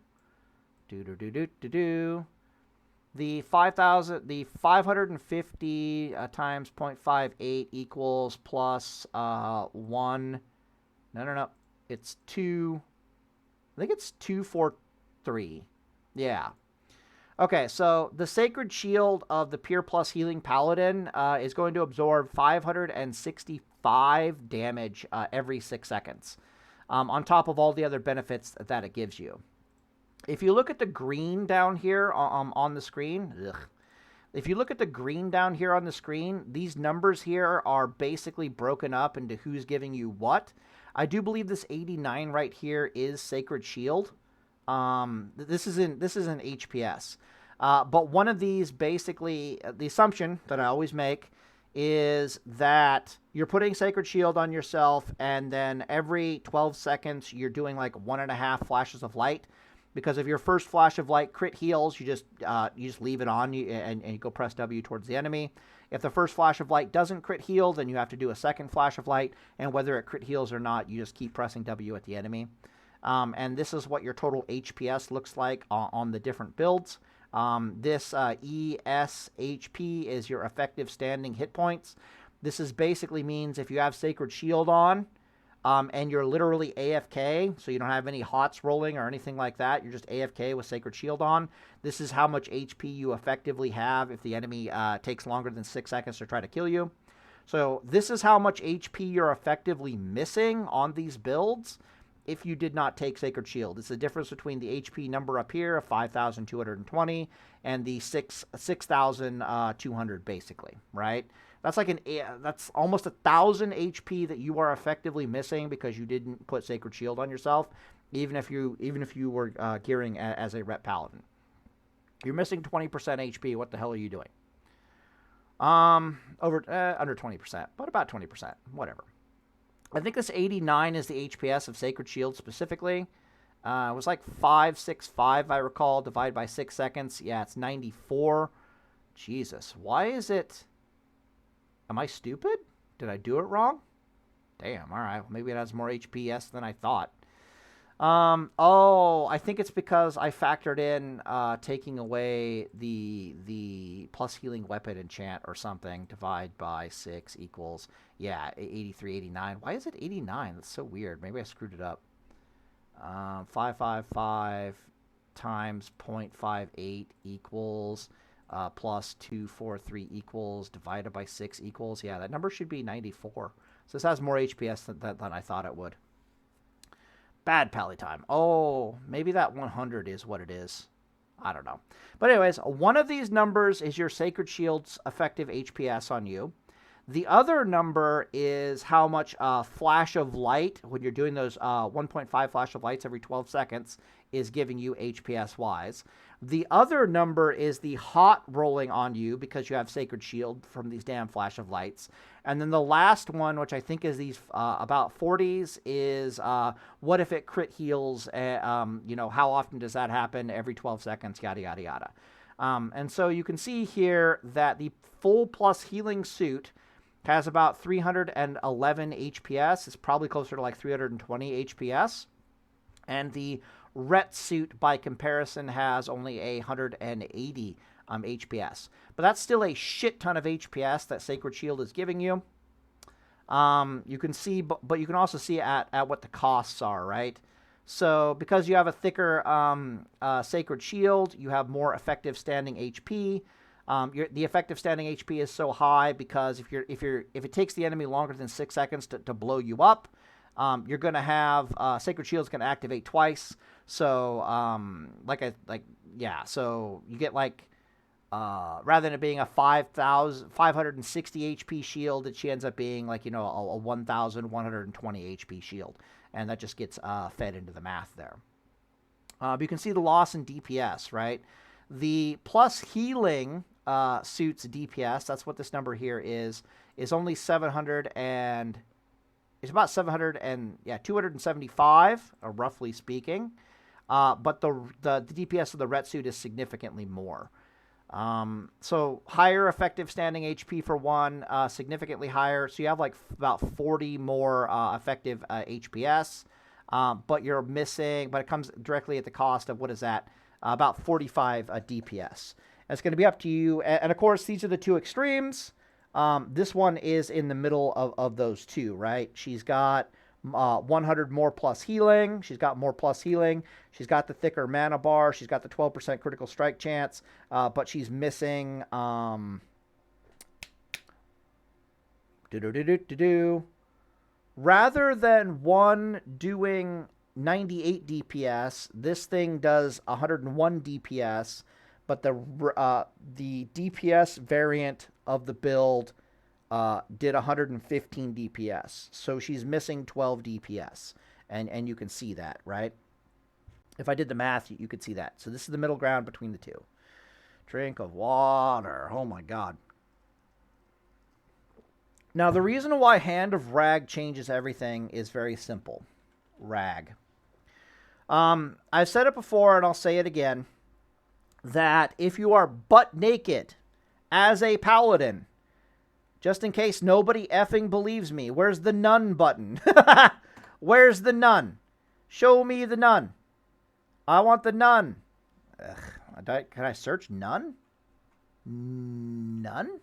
The 550 times 0.58 equals plus 1. No. It's 2. I think it's 243. Yeah. Okay, so the Sacred Shield of the Pure Plus Healing Paladin is going to absorb 565 damage every 6 seconds, on top of all the other benefits that it gives you. If you look at the green down here on the screen, if you look at the green down here on the screen, these numbers here are basically broken up into who's giving you what. I do believe this 89 right here is Sacred Shield. This is in HPS. But one of these, basically, the assumption that I always make is that you're putting Sacred Shield on yourself, and then every 12 seconds you're doing like 1.5 flashes of light. Because if your first flash of light crit heals, you just leave it on and you go press W towards the enemy. If the first flash of light doesn't crit heal, then you have to do a second flash of light, and whether it crit heals or not, you just keep pressing W at the enemy. And this is what your total HPS looks like on the different builds. This ESHP is your effective standing hit points. This is basically means if you have Sacred Shield on, and you're literally AFK, so you don't have any HOTS rolling or anything like that, you're just AFK with Sacred Shield on, this is how much HP you effectively have if the enemy takes longer than 6 seconds to try to kill you. So this is how much HP you're effectively missing on these builds if you did not take Sacred Shield. It's the difference between the HP number up here of 5,220 and the 6,200 basically, right? That's like that's almost 1,000 HP that you are effectively missing because you didn't put Sacred Shield on yourself, even if you were gearing as a Ret Paladin. You're missing 20% HP. What the hell are you doing? Under 20%, but about 20%, whatever. I think this 89 is the HPS of Sacred Shield specifically. It was like 565, I recall, divided by 6 seconds. Yeah, it's 94. Jesus, why is it... Am I stupid? Did I do it wrong? Damn, all right. Well, maybe it has more HPS than I thought. Oh, I think it's because I factored in taking away the plus healing weapon enchant or something. Divide by 6 equals, yeah, 83, 89. Why is it 89? That's so weird. Maybe I screwed it up. 555 times 0.58 equals plus 243 equals divided by 6 equals. Yeah, that number should be 94. So this has more HPS than I thought it would. Bad pally time. Oh, maybe that 100 is what it is. I don't know. But anyways, one of these numbers is your Sacred Shield's effective HPS on you. The other number is how much flash of light, when you're doing those 1.5 flash of lights every 12 seconds, is giving you HPS-wise. The other number is the hot rolling on you because you have Sacred Shield from these damn flash of lights. And then the last one, which I think is these about 40s, is what if it crit heals? You know, how often does that happen? Every 12 seconds, yada, yada, yada. And so you can see here that the full plus healing suit has about 311 HPS. It's probably closer to like 320 HPS. And the Ret suit, by comparison, has only 180 HPS. But that's still a shit ton of HPS that Sacred Shield is giving you. You can see, but you can also see at what the costs are, right? So because you have a thicker Sacred Shield, you have more effective standing HP. The effective standing HP is so high because if it takes the enemy longer than 6 seconds to blow you up, you're going to have Sacred Shield's going to activate twice. So so you get like rather than it being a 560 HP shield, she ends up being like, you know, a 1,120 HP shield, and that just gets fed into the math there. But you can see the loss in DPS, right? The plus healing suits DPS, that's what this number here is only 700 and it's about 275, roughly speaking. But the DPS of the Ret suit is significantly more. So higher effective standing HP for one, significantly higher. So you have like about 40 more effective HPS. But you're missing, but it comes directly at the cost of, what is that? About 45 DPS. And it's going to be up to you. And of course, these are the two extremes. This one is in the middle of those two, right? She's got 100 more plus healing. She's got more plus healing. She's got the thicker mana bar. She's got the 12% critical strike chance. But she's missing... Rather than one doing 98 DPS, this thing does 101 DPS, but the DPS variant of the build did 115 DPS. So she's missing 12 DPS, and you can see that, right? If I did the math, you could see that. So this is the middle ground between the two. Drink of water. Oh my God. Now, the reason why Hand of Rag changes everything is very simple. Rag. I've said it before, and I'll say it again, that if you are butt naked as a paladin, just in case nobody effing believes me, where's the none button? Where's the none? Show me the none. I want the none. Ugh, can I search none? None?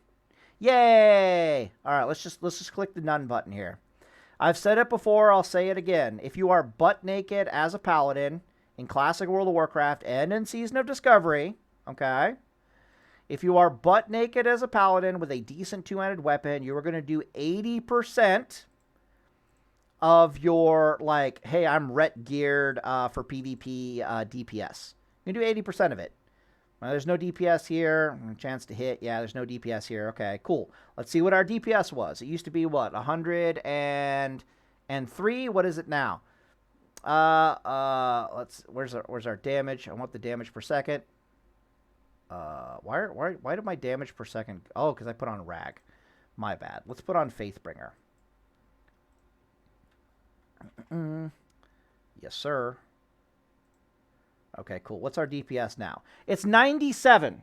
Yay! All right, let's just click the none button here. I've said it before, I'll say it again. If you are butt naked as a paladin in Classic World of Warcraft and in Season of Discovery, okay? If you are butt naked as a paladin with a decent two-handed weapon, you are going to do 80% of your, like, hey, I'm ret geared for PvP DPS. You can do 80% of it. There's no DPS here. Chance to hit. Yeah, there's no DPS here. Okay, cool. Let's see what our DPS was. It used to be what? 103. What is it now? Where's our damage? I want the damage per second. Why did my damage per second? Oh, because I put on rag. My bad. Let's put on Faithbringer. Yes, sir. Okay, cool. What's our DPS now? It's 97.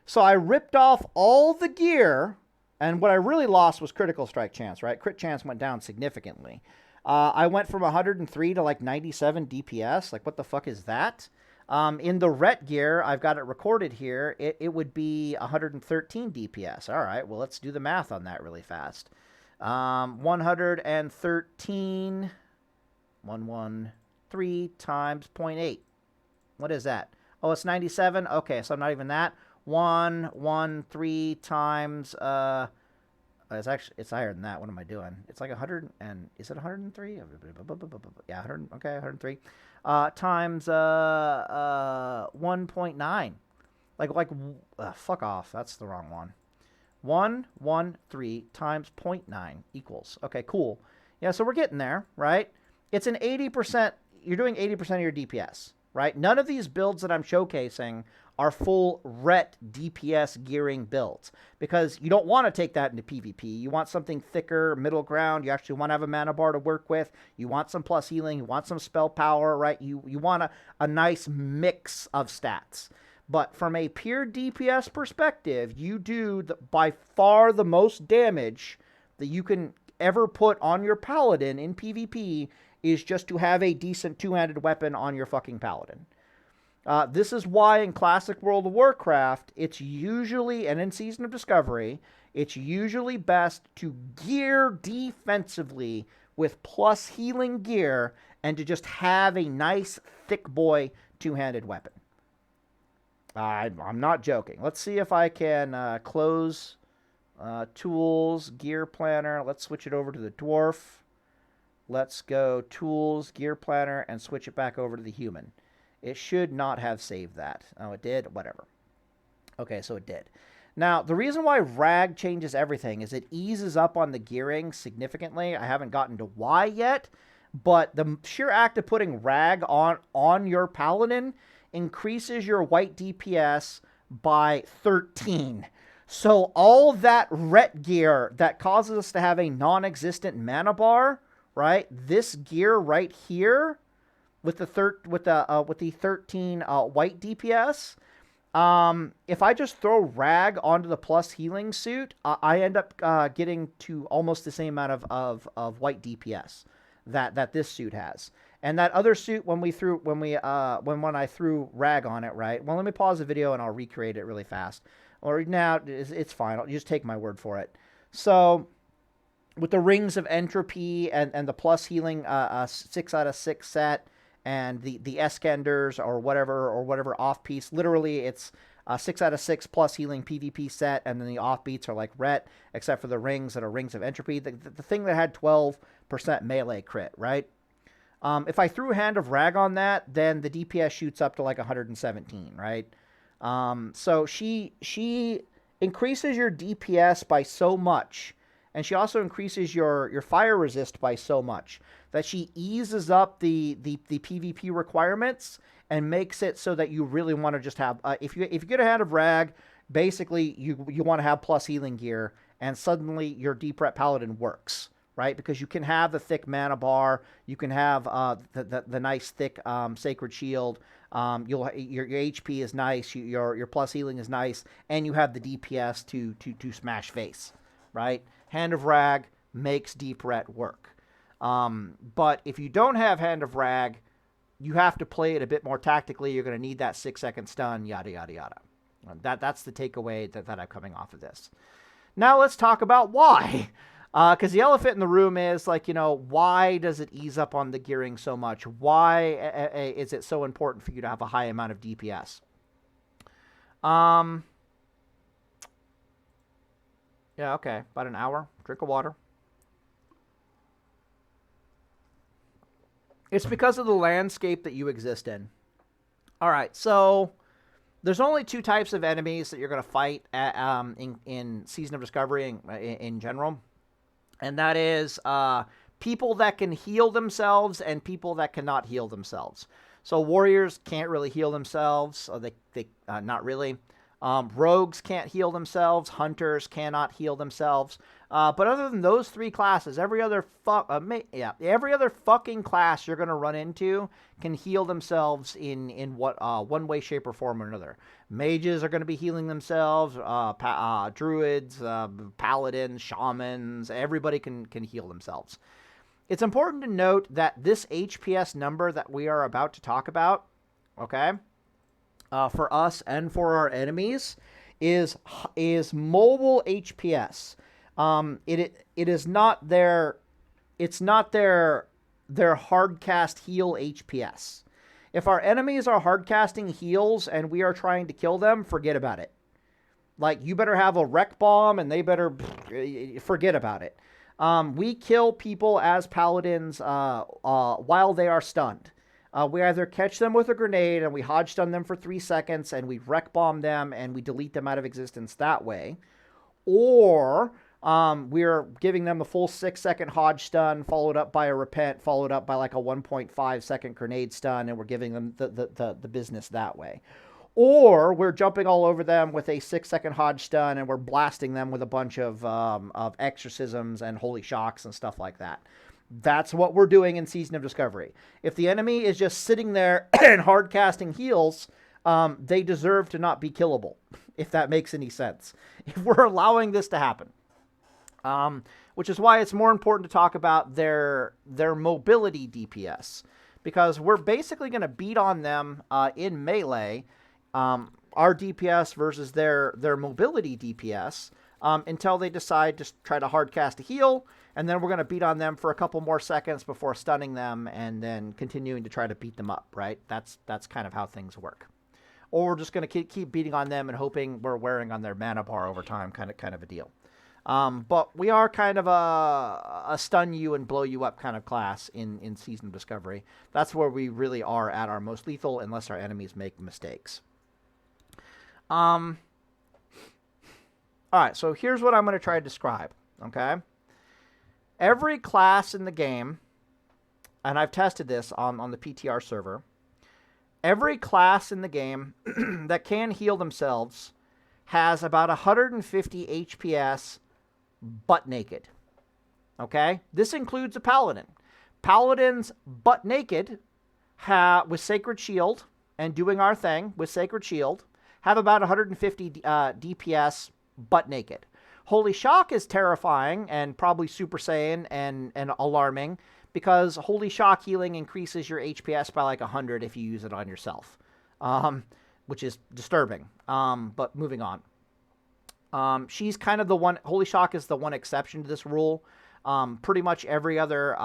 So I ripped off all the gear, and what I really lost was critical strike chance, right? Crit chance went down significantly. I went from 103 to like 97 DPS. Like, what the fuck is that? In the ret gear, I've got it recorded here. It would be 113 DPS. All right, well, let's do the math on that really fast. 113, 113 times 0.8. What is that? Oh, it's 97? Okay, so I'm not even that. 113 times, it's higher than that. What am I doing? It's like 100 and, is it 103? Yeah, 100, okay, 103. Times 1.9. Fuck off. That's the wrong one. 113 times 0.9 equals. Okay, cool. Yeah, so we're getting there, right? It's an 80%, you're doing 80% of your DPS, right? None of these builds that I'm showcasing are full ret DPS gearing builds because you don't want to take that into PvP. You want something thicker, middle ground. You actually want to have a mana bar to work with. You want some plus healing. You want some spell power, right? You want a nice mix of stats. But from a pure DPS perspective, you do by far the most damage that you can ever put on your paladin in PvP is just to have a decent two-handed weapon on your fucking paladin. This is why in Classic World of Warcraft, it's usually, and in Season of Discovery, it's usually best to gear defensively with plus healing gear and to just have a nice, thick boy two-handed weapon. I'm not joking. Let's see if I can close Tools, Gear Planner. Let's switch it over to the Dwarf. Let's go Tools, Gear Planner, and switch it back over to the Human. It should not have saved that. Oh, it did? Whatever. Okay, so it did. Now, the reason why rag changes everything is it eases up on the gearing significantly. I haven't gotten to why yet, but the sheer act of putting rag on your paladin increases your white DPS by 13. So all that ret gear that causes us to have a non-existent mana bar, right? This gear right here with the 13 white DPS, if I just throw rag onto the plus healing suit, I end up getting to almost the same amount of white DPS that this suit has. And that other suit, when I threw rag on it, right? Well, let me pause the video and I'll recreate it really fast. Or now it's fine. I'll just take my word for it. So with the Rings of Entropy and the plus healing 6 out of 6 set and the Eskenders or whatever off piece, literally it's 6 out of 6 plus healing PvP set, and then the offbeats are like ret, except for the rings that are Rings of Entropy. The thing that had 12% melee crit, right? If I threw Hand of Rag on that, then the DPS shoots up to like 117, right? So she increases your DPS by so much, and she also increases your fire resist by so much that she eases up the PvP requirements and makes it so that you really want to just have if you get a Hand of Rag, basically you want to have plus healing gear, and suddenly your Deep Ret Paladin works. Right, because you can have the thick mana bar, you can have the nice thick sacred shield. Your HP is nice, your plus healing is nice, and you have the DPS to smash face. Right, Hand of Rag makes Deep Ret work. But if you don't have Hand of Rag, you have to play it a bit more tactically. You're going to need that 6-second stun, yada yada yada. That's the takeaway that I'm coming off of this. Now let's talk about why. Because the elephant in the room is, like, you know, why does it ease up on the gearing so much? Why is it so important for you to have a high amount of DPS? Yeah, okay. About an hour. Drink of water. It's because of the landscape that you exist in. All right, so there's only two types of enemies that you're going to fight at, in Season of Discovery in general. And that is people that can heal themselves and people that cannot heal themselves. So warriors can't really heal themselves. So they not really. Rogues can't heal themselves. Hunters cannot heal themselves. But other than those three classes, every other fucking class you're gonna run into can heal themselves in one way, shape, or form or another. Mages are gonna be healing themselves. Druids, paladins, shamans, everybody can heal themselves. It's important to note that this HPS number that we are about to talk about, okay, for us and for our enemies, is mobile HPS. It is not their hardcast heal HPS. If our enemies are hardcasting heals and we are trying to kill them, forget about it. Like, you better have a wreck bomb and they better forget about it. We kill people as paladins while they are stunned. We either catch them with a grenade and we hodge stun them for 3 seconds and we wreck bomb them and we delete them out of existence that way. Or we're giving them a full 6-second hodge stun followed up by a repent, followed up by like a 1.5 second grenade stun, and we're giving them the business that way. Or we're jumping all over them with a 6-second hodge stun and we're blasting them with a bunch of exorcisms and holy shocks and stuff like that. That's what we're doing in Season of Discovery. If the enemy is just sitting there and hard casting heals, they deserve to not be killable, if that makes any sense. If we're allowing this to happen. Which is why it's more important to talk about their mobility DPS. Because we're basically going to beat on them in melee, our DPS versus their mobility DPS, until they decide to try to hard cast a heal, and then we're going to beat on them for a couple more seconds before stunning them and then continuing to try to beat them up, right? That's kind of how things work. Or we're just going to keep beating on them and hoping we're wearing on their mana bar over time, kind of a deal. But we are kind of a stun you and blow you up kind of class in Season of Discovery. That's where we really are at our most lethal, unless our enemies make mistakes. All right, so here's what I'm going to try to describe, okay? Every class in the game, and I've tested this on the PTR server, every class in the game that can heal themselves has about 150 HPS butt naked, okay? This includes a Paladin. Paladins butt naked with Sacred Shield and doing our thing with Sacred Shield have about 150 DPS butt naked. Holy Shock is terrifying and probably Super Saiyan and alarming because Holy Shock healing increases your HPS by like 100 if you use it on yourself, which is disturbing. But moving on. She's kind of the one, Holy Shock is the one exception to this rule. Pretty much every other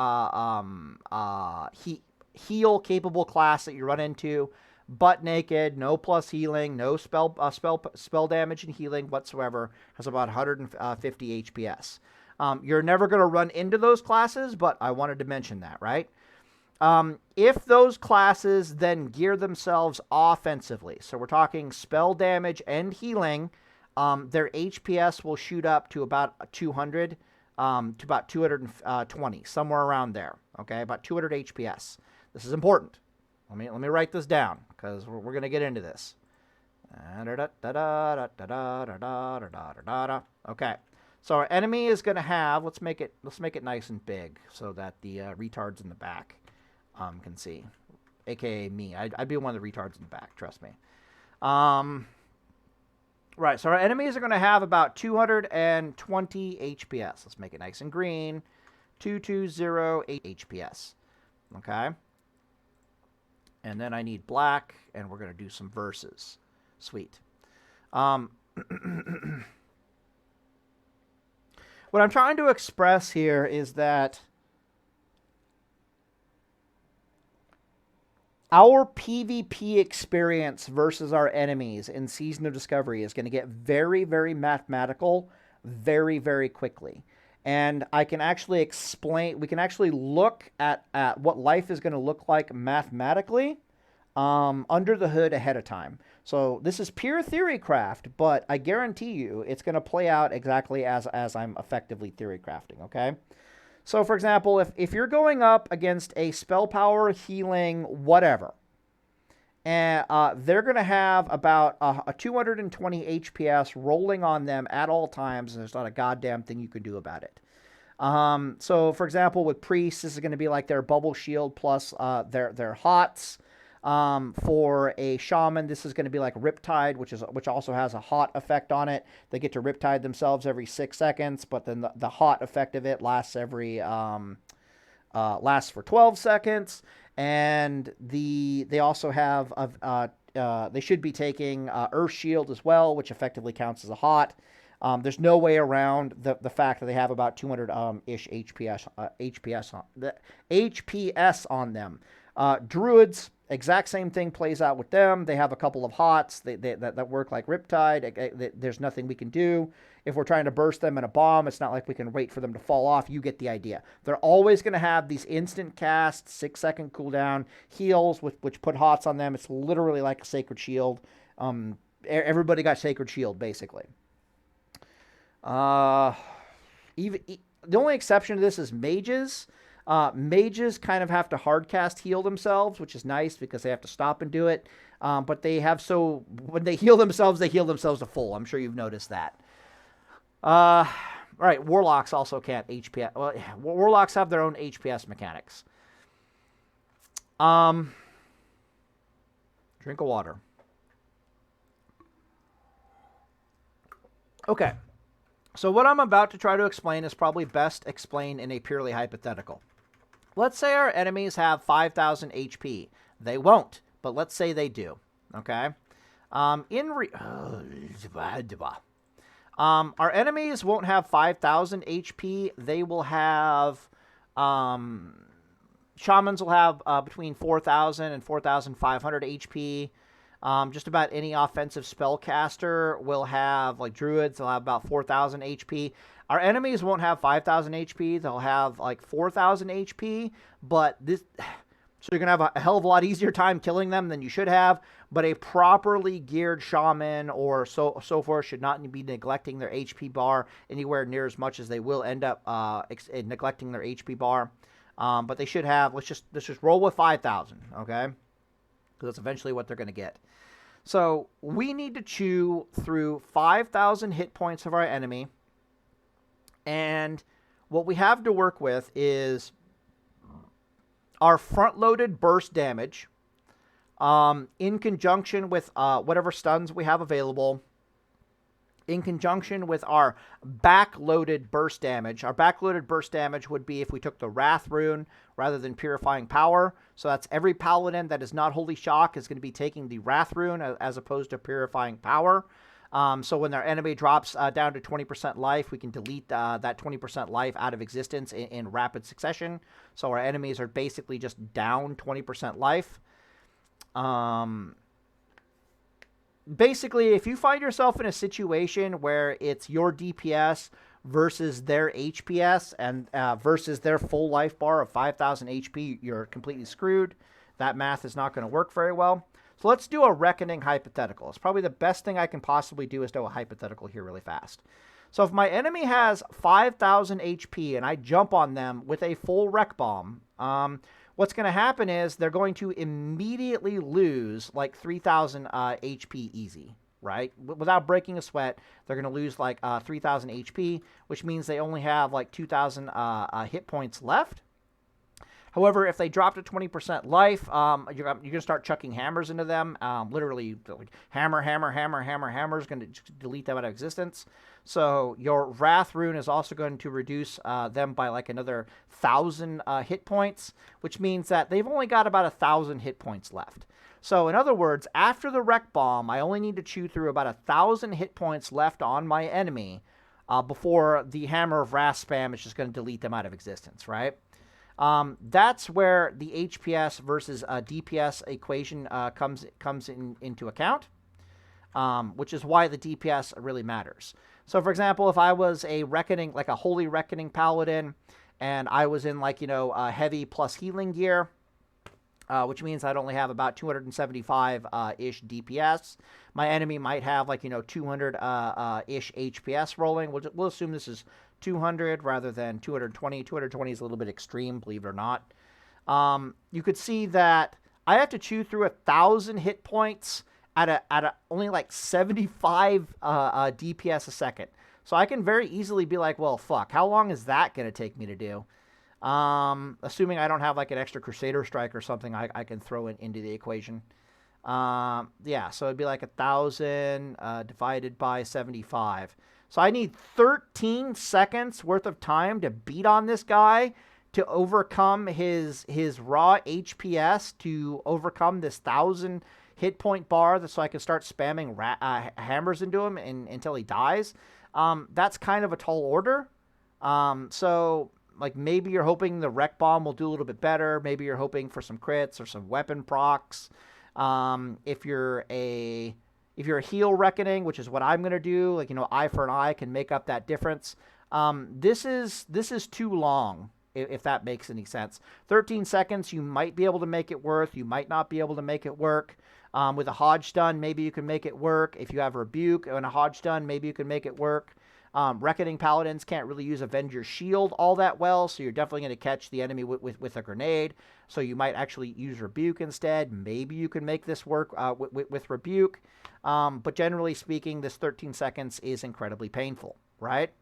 heal capable class that you run into, butt naked, no plus healing, no spell damage and healing whatsoever, has about 150 HPS. You're never going to run into those classes, but I wanted to mention that, right? If those classes then gear themselves offensively, so we're talking spell damage and healing, their HPS will shoot up to about 200, to about 220, somewhere around there, okay? About 200 HPS. This is important. Let me write this down because we're going to get into this. Okay, so our enemy is going to have. Let's make it nice and big so that the retards in the back can see, aka me. I'd be one of the retards in the back. Trust me. Right. So our enemies are going to have about 220 HPS. Let's make it nice and green. 220 HPS. Okay. And then I need black, and we're going to do some verses. Sweet. When what I'm trying to express here is that our PvP experience versus our enemies in Season of Discovery is going to get very, very mathematical very, very quickly. And I can actually explain, we can actually look at what life is going to look like mathematically under the hood ahead of time. So this is pure theory craft, but I guarantee you it's going to play out exactly as I'm effectively theory crafting, okay? So, for example, if you're going up against a spell power, healing, whatever, and they're going to have about a 220 HPS rolling on them at all times, and there's not a goddamn thing you can do about it. So, for example, with priests, this is going to be like their bubble shield plus their hots. For a shaman, this is going to be like Riptide, which also has a hot effect on it. They get to Riptide themselves every 6 seconds, but then the hot effect of it lasts lasts for 12 seconds. And they also have they should be taking Earth Shield as well, which effectively counts as a hot. There's no way around the fact that they have about 200-ish HPS on them. Druids, exact same thing plays out with them. They have a couple of hots that work like Riptide. There's nothing we can do. If we're trying to burst them in a bomb, it's not like we can wait for them to fall off. You get the idea. They're always going to have these instant cast, 6-second cooldown heals, which put hots on them. It's literally like a Sacred Shield. Everybody got Sacred Shield, basically. The only exception to this is mages. Mages kind of have to hardcast heal themselves, which is nice because they have to stop and do it. But when they heal themselves to full. I'm sure you've noticed that. All right, warlocks also can't HPS. Well, warlocks have their own HPS mechanics. Drink of water. Okay. So what I'm about to try to explain is probably best explained in a purely hypothetical. Let's say our enemies have 5,000 HP. They won't, but let's say they do. Okay? Our enemies won't have 5,000 HP. They will have... shamans will have between 4,000 and 4,500 HP. Just about any offensive spellcaster will have, like druids, they'll have about 4,000 HP. Our enemies won't have 5,000 HP. They'll have like 4,000 HP. So you're going to have a hell of a lot easier time killing them than you should have. But a properly geared shaman or so forth should not be neglecting their HP bar anywhere near as much as they will end up neglecting their HP bar. But they should have, let's just roll with 5,000, okay? Because that's eventually what they're going to get. So we need to chew through 5,000 hit points of our enemy. And what we have to work with is our front-loaded burst damage in conjunction with whatever stuns we have available, in conjunction with our back-loaded burst damage. Our back-loaded burst damage would be if we took the Wrath rune rather than Purifying Power. So that's every paladin that is not Holy Shock is going to be taking the Wrath rune as opposed to Purifying Power. So when our enemy drops down to 20% life, we can delete that 20% life out of existence in rapid succession. So our enemies are basically just down 20% life. Basically, if you find yourself in a situation where it's your DPS versus their HPS and versus their full life bar of 5,000 HP, you're completely screwed. That math is not going to work very well. So let's do a reckoning hypothetical. It's probably the best thing I can possibly do is do a hypothetical here really fast. So if my enemy has 5,000 HP and I jump on them with a full wreck bomb, what's going to happen is they're going to immediately lose like 3,000 HP easy, right? Without breaking a sweat, they're going to lose like 3,000 HP, which means they only have like 2,000 hit points left. However, if they drop to 20% life, you're going to start chucking hammers into them. Literally, hammer is going to delete them out of existence. So your Wrath rune is also going to reduce them by like another 1,000 hit points, which means that they've only got about 1,000 hit points left. So in other words, after the Wreck Bomb, I only need to chew through about 1,000 hit points left on my enemy before the Hammer of Wrath spam is just going to delete them out of existence, right? That's where the HPS versus DPS equation comes into account, which is why the DPS really matters. So, for example, if I was a Reckoning, like a Holy Reckoning Paladin, and I was in, like, heavy plus healing gear, which means I'd only have about 275-ish DPS. My enemy might have, like, 200-ish HPS rolling. We'll assume this is 200 rather than 220. 220 is a little bit extreme, believe it or not. You could see that I have to chew through 1,000 hit points at only like 75 DPS a second. So I can very easily be like, well, fuck, how long is that going to take me to do? Assuming I don't have like an extra Crusader Strike or something I can throw into the equation. Yeah, so it'd be like 1,000 divided by 75. So I need 13 seconds worth of time to beat on this guy to overcome his raw HPS, to overcome this 1,000 hit point bar, so I can start spamming hammers into him until he dies. That's kind of a tall order. So, like, maybe you're hoping the Wreck Bomb will do a little bit better. Maybe you're hoping for some crits or some weapon procs. If you're a heal Reckoning, which is what I'm going to do, like, eye for an eye can make up that difference. This is too long, if that makes any sense. 13 seconds, you might be able to make it work. You might not be able to make it work. With a Hodge Stun, maybe you can make it work. If you have Rebuke and a Hodge Stun, maybe you can make it work. Reckoning Paladins can't really use Avenger's Shield all that well, so you're definitely going to catch the enemy with a grenade. So you might actually use Rebuke instead. Maybe you can make this work with Rebuke. But generally speaking, this 13 seconds is incredibly painful, right?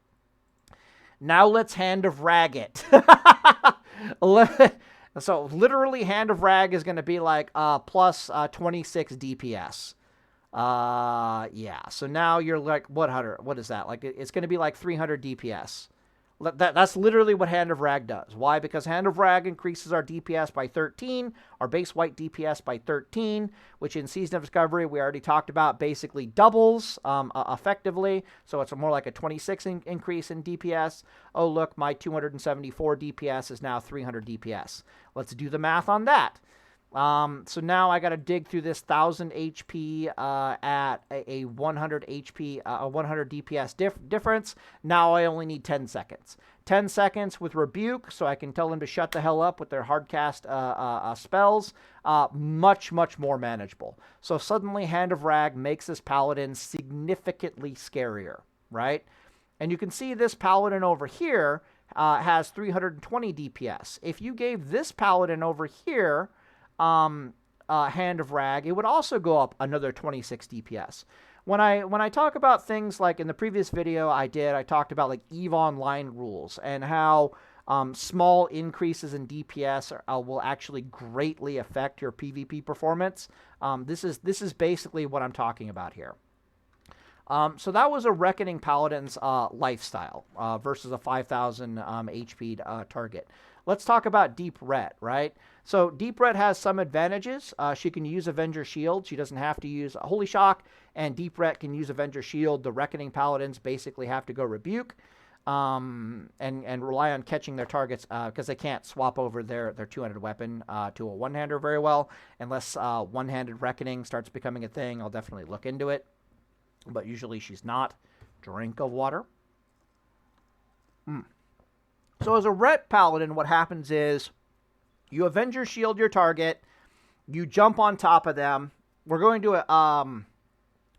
Now let's Hand of Rag it. So literally Hand of Rag is going to be like plus 26 DPS. Yeah. So now you're like, what is that? Like, it's going to be like 300 DPS. That's literally what Hand of Rag does. Why? Because Hand of Rag increases our DPS by 13, our base white DPS by 13, which in Season of Discovery we already talked about basically doubles effectively. So it's more like a 26 increase in DPS. Oh, look, my 274 DPS is now 300 DPS. Let's do the math on that. So now I got to dig through this 1,000 HP at a 100 HP, a 100 DPS difference. Now I only need 10 seconds. 10 seconds with Rebuke, so I can tell them to shut the hell up with their hardcast spells. Much more manageable. So suddenly Hand of Rag makes this Paladin significantly scarier, right? And you can see this Paladin over here has 320 DPS. If you gave this Paladin over here Hand of Rag, it would also go up another 26 DPS. When I talk about things like in the previous video I talked about like EVE Online rules and how small increases in DPS will actually greatly affect your PvP performance. This is basically what I'm talking about here. So that was a Reckoning Paladin's lifestyle versus a 5,000 HP target. Let's talk about Deep Ret, right? So Deep Ret has some advantages. She can use Avenger Shield. She doesn't have to use Holy Shock, and Deep Ret can use Avenger Shield. The Reckoning Paladins basically have to go Rebuke and rely on catching their targets because they can't swap over their two-handed weapon to a one-hander very well. Unless one-handed Reckoning starts becoming a thing, I'll definitely look into it. But usually she's not. Drink of water. So as a Ret Paladin, what happens is you Avenger Shield your target, you jump on top of them. We're going to,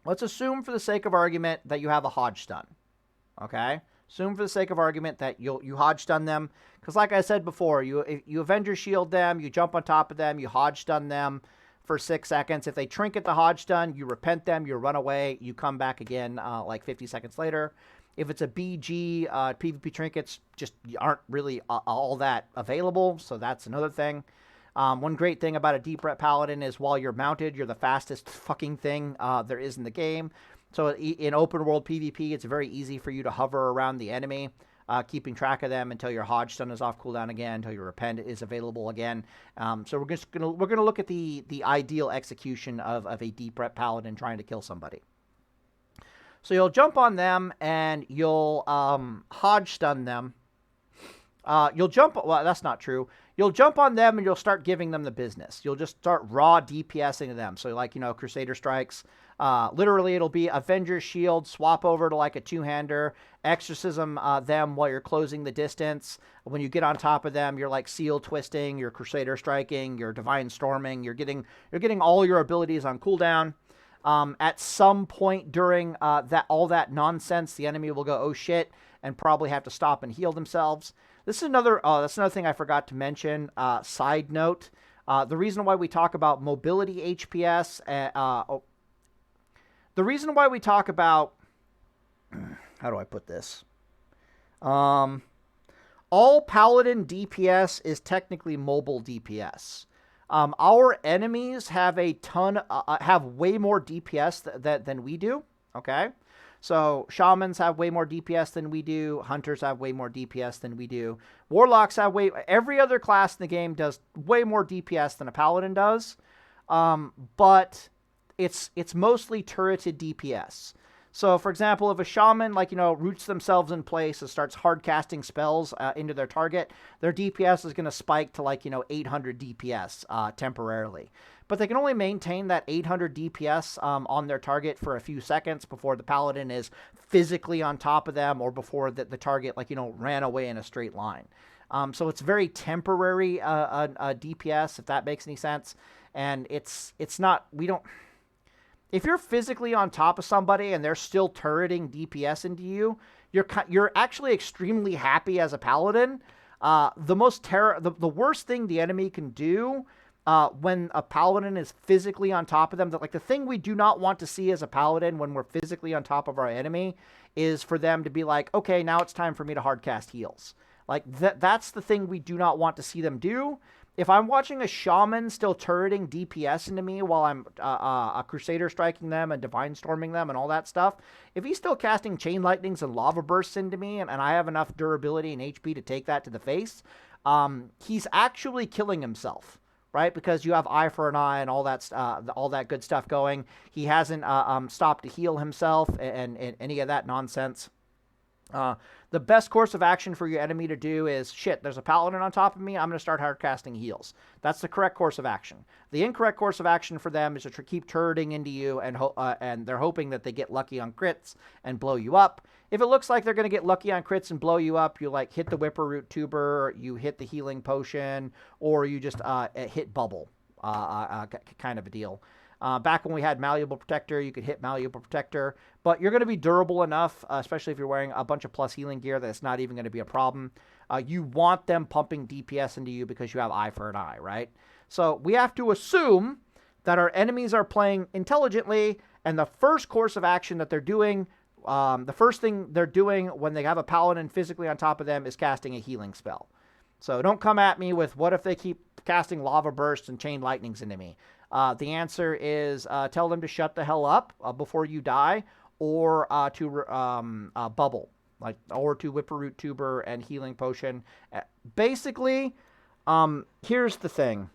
let's assume for the sake of argument that you have a Hodge Stun, okay? Assume for the sake of argument that you Hodge Stun them, because like I said before, you Avenger Shield them, you jump on top of them, you Hodge Stun them for 6 seconds. If they Trinket the Hodge Stun, you repent them, you run away, you come back again like 50 seconds later. If it's a BG, PvP trinkets just aren't really all that available, so that's another thing. One great thing about a Deep Ret Paladin is while you're mounted, you're the fastest fucking thing there is in the game. So in open world PvP, it's very easy for you to hover around the enemy, keeping track of them until your Hodge Stun is off cooldown again, until your Repent is available again. So we're gonna look at the ideal execution of a Deep Ret Paladin trying to kill somebody. So you'll jump on them and you'll hodge stun them. You'll jump, well, that's not true. You'll jump on them and you'll start giving them the business. You'll just start raw DPSing to them. So like, you know, Crusader Strikes. Literally, it'll be Avenger's Shield, swap over to like a two-hander, exorcism them while you're closing the distance. When you get on top of them, you're like seal twisting, you're Crusader Striking, you're Divine Storming. You're getting all your abilities on cooldown. At some point during all that nonsense, the enemy will go, oh shit, and probably have to stop and heal themselves. This is another, that's another thing I forgot to mention. Side note, the reason why we talk about mobility HPS, the reason why we talk about, how do I put this? All Paladin DPS is technically mobile DPS. Our enemies have a ton, have way more DPS than we do, okay? So shamans have way more DPS than we do. Hunters have way more DPS than we do. Warlocks have every other class in the game does way more DPS than a paladin does. But it's mostly turreted DPS. So, for example, if a shaman, like, you know, roots themselves in place and starts hard casting spells into their target, their DPS is going to spike to, like, you know, 800 DPS temporarily. But they can only maintain that 800 DPS on their target for a few seconds before the paladin is physically on top of them or before the target, like, you know, ran away in a straight line. So it's very temporary DPS, if that makes any sense. And it's not, we don't... If you're physically on top of somebody and they're still turreting DPS into you, you're actually extremely happy as a paladin. The worst thing the enemy can do when a paladin is physically on top of them, like the thing we do not want to see as a paladin when we're physically on top of our enemy, is for them to be like, okay, now it's time for me to hardcast heals. Like that's the thing we do not want to see them do. If I'm watching a shaman still turreting DPS into me while I'm a Crusader Striking them and Divine Storming them and all that stuff, if he's still casting Chain Lightnings and Lava Bursts into me and I have enough durability and HP to take that to the face, he's actually killing himself, right? Because you have eye for an eye and all that good stuff going. He hasn't stopped to heal himself and any of that nonsense. The best course of action for your enemy to do is, shit, there's a paladin on top of me, I'm going to start hard casting heals. That's the correct course of action. The incorrect course of action for them is to keep turreting into you, and they're hoping that they get lucky on crits and blow you up. If it looks like they're going to get lucky on crits and blow you up, you like hit the Whipperroot Tuber, you hit the healing potion, or you just hit bubble, kind of a deal. Back when we had Malleable Protector, you could hit Malleable Protector, but you're going to be durable enough, especially if you're wearing a bunch of plus healing gear, that it's not even going to be a problem. You want them pumping DPS into you because you have eye for an eye, right? So we have to assume that our enemies are playing intelligently, and the first course of action that they're doing, the first thing they're doing when they have a paladin physically on top of them is casting a healing spell. So don't come at me with, what if they keep casting Lava Bursts and Chain Lightnings into me? The answer is tell them to shut the hell up before you die, or to bubble, or to Whipperroot Tuber and Healing Potion. Basically, here's the thing.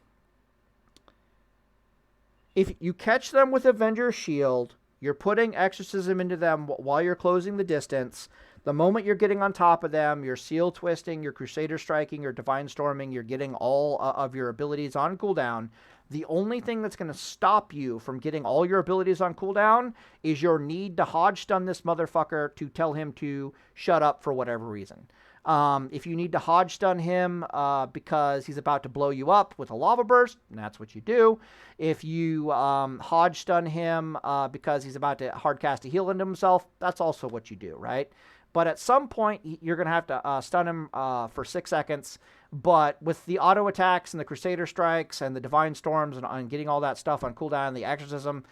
If you catch them with Avenger's Shield, you're putting Exorcism into them while you're closing the distance. The moment you're getting on top of them, you're Seal Twisting, you're Crusader Striking, you're Divine Storming, you're getting all of your abilities on cooldown. The only thing that's going to stop you from getting all your abilities on cooldown is your need to hodge stun this motherfucker to tell him to shut up for whatever reason. If you need to hodge stun him because he's about to blow you up with a lava burst, that's what you do. If you hodge stun him because he's about to hard cast a heal into himself, that's also what you do, right? But at some point, you're going to have to stun him for 6 seconds. But with the auto attacks and the Crusader Strikes and the Divine Storms and getting all that stuff on cooldown and the Exorcism,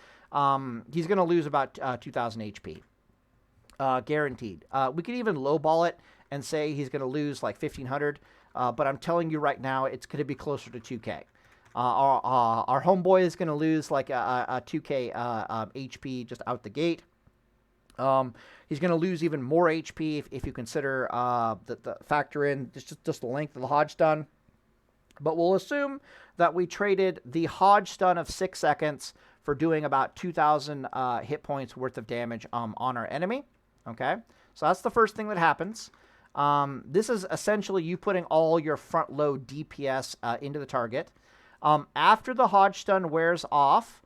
he's going to lose about 2,000 HP. Guaranteed. We could even lowball it and say he's going to lose like 1,500. But I'm telling you right now, it's going to be closer to 2K. Our homeboy is going to lose like a 2K HP just out the gate. He's going to lose even more HP if you consider the factor in just the length of the hodge stun. But we'll assume that we traded the hodge stun of 6 seconds for doing about 2,000 hit points worth of damage on our enemy. Okay, so that's the first thing that happens. This is essentially you putting all your front load DPS into the target. After the Hodge stun wears off,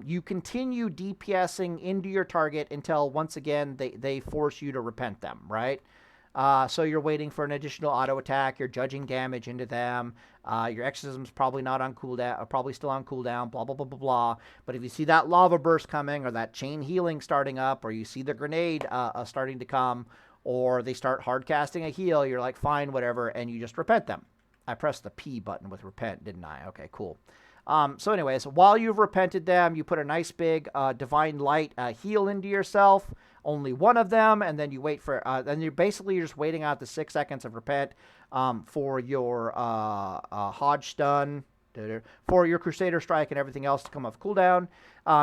you continue DPSing into your target until, once again, they force you to repent them, right? So you're waiting for an additional auto attack. You're judging damage into them. Your exorcism's probably not on cooldown, probably still on cooldown, blah, blah, blah, blah, blah. But if you see that lava burst coming, or that chain healing starting up, or you see the grenade starting to come, or they start hard casting a heal, you're like, fine, whatever, and you just repent them. I pressed the P button with repent, didn't I? Okay, cool. So anyways, while you've repented them, you put a nice big divine light heal into yourself, only one of them, and then you wait for, then you're just waiting out the 6 seconds of repent for your Hodge stun, for your Crusader Strike and everything else to come off cooldown.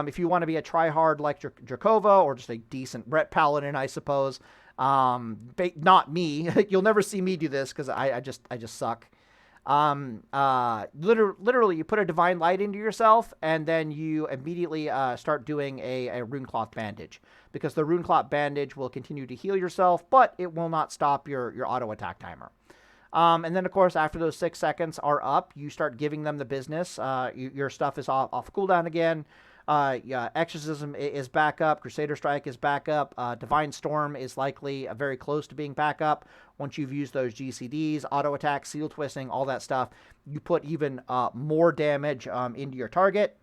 If you want to be a tryhard like Drakova, or just a decent Ret Paladin, I suppose, not me. You'll never see me do this because I just suck. Literally, you put a divine light into yourself, and then you immediately start doing a runecloth bandage, because the runecloth bandage will continue to heal yourself, but it will not stop your auto attack timer. And then, of course, after those 6 seconds are up, you start giving them the business. Your stuff is off cooldown again. Exorcism is back up. Crusader Strike is back up. Divine Storm is likely very close to being back up. Once you've used those GCDs, auto attack, seal twisting, all that stuff, you put even more damage into your target.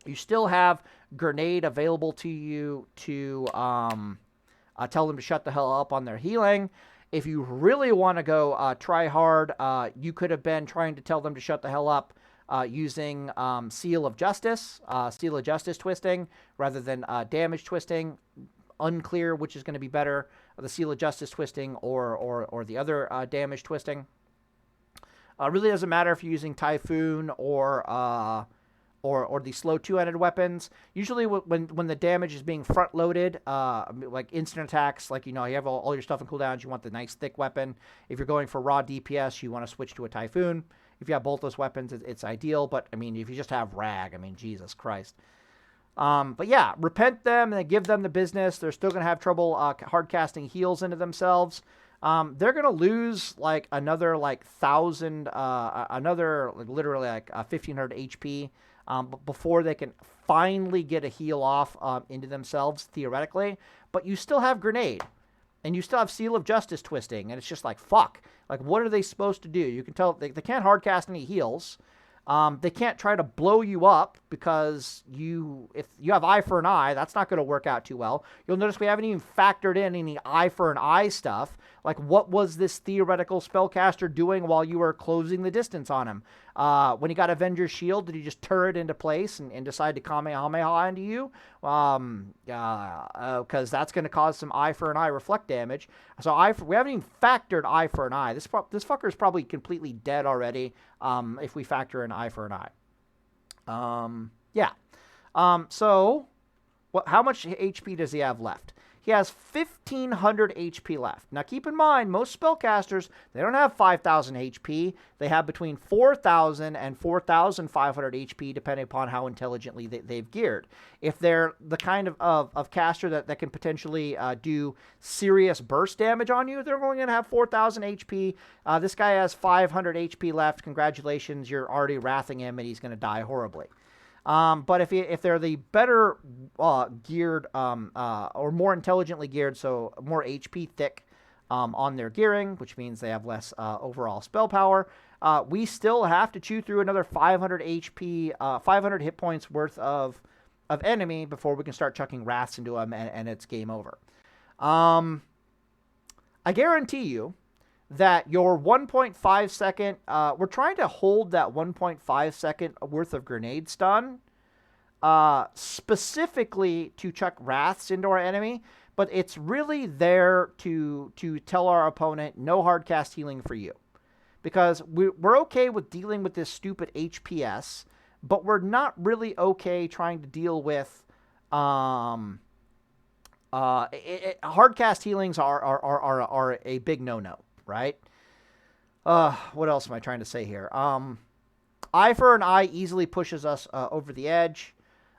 You still have grenade available to you to tell them to shut the hell up on their healing. If you really want to go try hard, you could have been trying to tell them to shut the hell up using Seal of Justice twisting rather than damage twisting. Unclear which is going to be better, the Seal of Justice twisting or the other damage twisting. Really doesn't matter if you're using Typhoon or the slow two-handed weapons. Usually when the damage is being front-loaded, like instant attacks, like, you have all your stuff in cooldowns, you want the nice thick weapon. If you're going for raw DPS, you want to switch to a Typhoon. If you have both those weapons, it's ideal. But, I mean, if you just have Rag, I mean, Jesus Christ. But, yeah, repent them and give them the business. They're still going to have trouble hard casting heals into themselves. They're going to lose, like, another, like, 1,000, literally, like, 1,500 HP before they can finally get a heal off into themselves, theoretically. But you still have Grenade. And you still have Seal of Justice twisting. And it's just like, fuck. Like, what are they supposed to do? You can tell they can't hardcast any heals. They can't try to blow you up because if you have eye for an eye, that's not going to work out too well. You'll notice we haven't even factored in any eye for an eye stuff. Like, what was this theoretical spellcaster doing while you were closing the distance on him? When he got Avenger's Shield, did he just turret into place and decide to Kamehameha into you? Because that's going to cause some eye for an eye reflect damage. So we haven't even factored eye for an eye. This fucker is probably completely dead already if we factor in eye for an eye. Yeah. So how much HP does he have left? He has 1,500 HP left. Now, keep in mind, most spellcasters, they don't have 5,000 HP. They have between 4,000 and 4,500 HP, depending upon how intelligently they've geared. If they're the kind of caster that can potentially do serious burst damage on you, they're only going to have 4,000 HP. This guy has 500 HP left. Congratulations, you're already wrathing him, and he's going to die horribly. But if they're the better geared or more intelligently geared, so more HP thick on their gearing, which means they have less overall spell power, we still have to chew through another 500 HP, 500 hit points worth of enemy before we can start chucking wraths into them, and it's game over. I guarantee you that your 1.5 second, we're trying to hold that 1.5 second worth of grenade stun, specifically to chuck wraths into our enemy, but it's really there to tell our opponent no hard cast healing for you. Because we're okay with dealing with this stupid HPS, but we're not really okay trying to deal with hard cast healings are a big no-no. Right? What else am I trying to say here? Eye for an eye easily pushes us over the edge.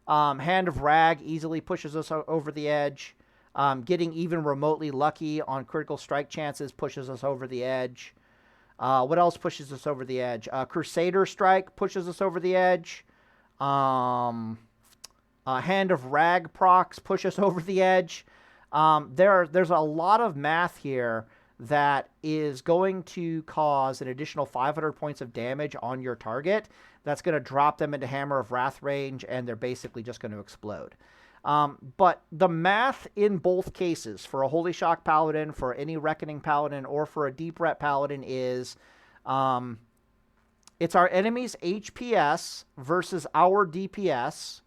Hand of Rag easily pushes us over the edge. Getting even remotely lucky on critical strike chances pushes us over the edge. What else pushes us over the edge? Crusader Strike pushes us over the edge. Hand of Rag procs push us over the edge. There's a lot of math here that is going to cause an additional 500 points of damage on your target. That's going to drop them into Hammer of Wrath range, and they're basically just going to explode. But the math in both cases, for a Holy Shock Paladin, for any Reckoning Paladin, or for a Deep Ret Paladin, is it's our enemy's HPS versus our DPS,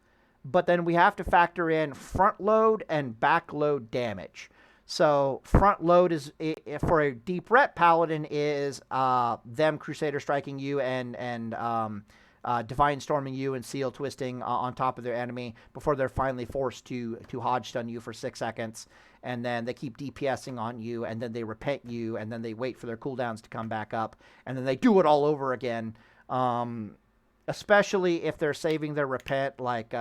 but then we have to factor in front load and back load damage. So front load is, for a Deep Ret Paladin, is them Crusader striking you and Divine Storming you and Seal Twisting on top of their enemy before they're finally forced to Hodge Stun you for 6 seconds. And then they keep DPSing on you, and then they repent you, and then they wait for their cooldowns to come back up, and then they do it all over again. Especially if they're saving their repent, like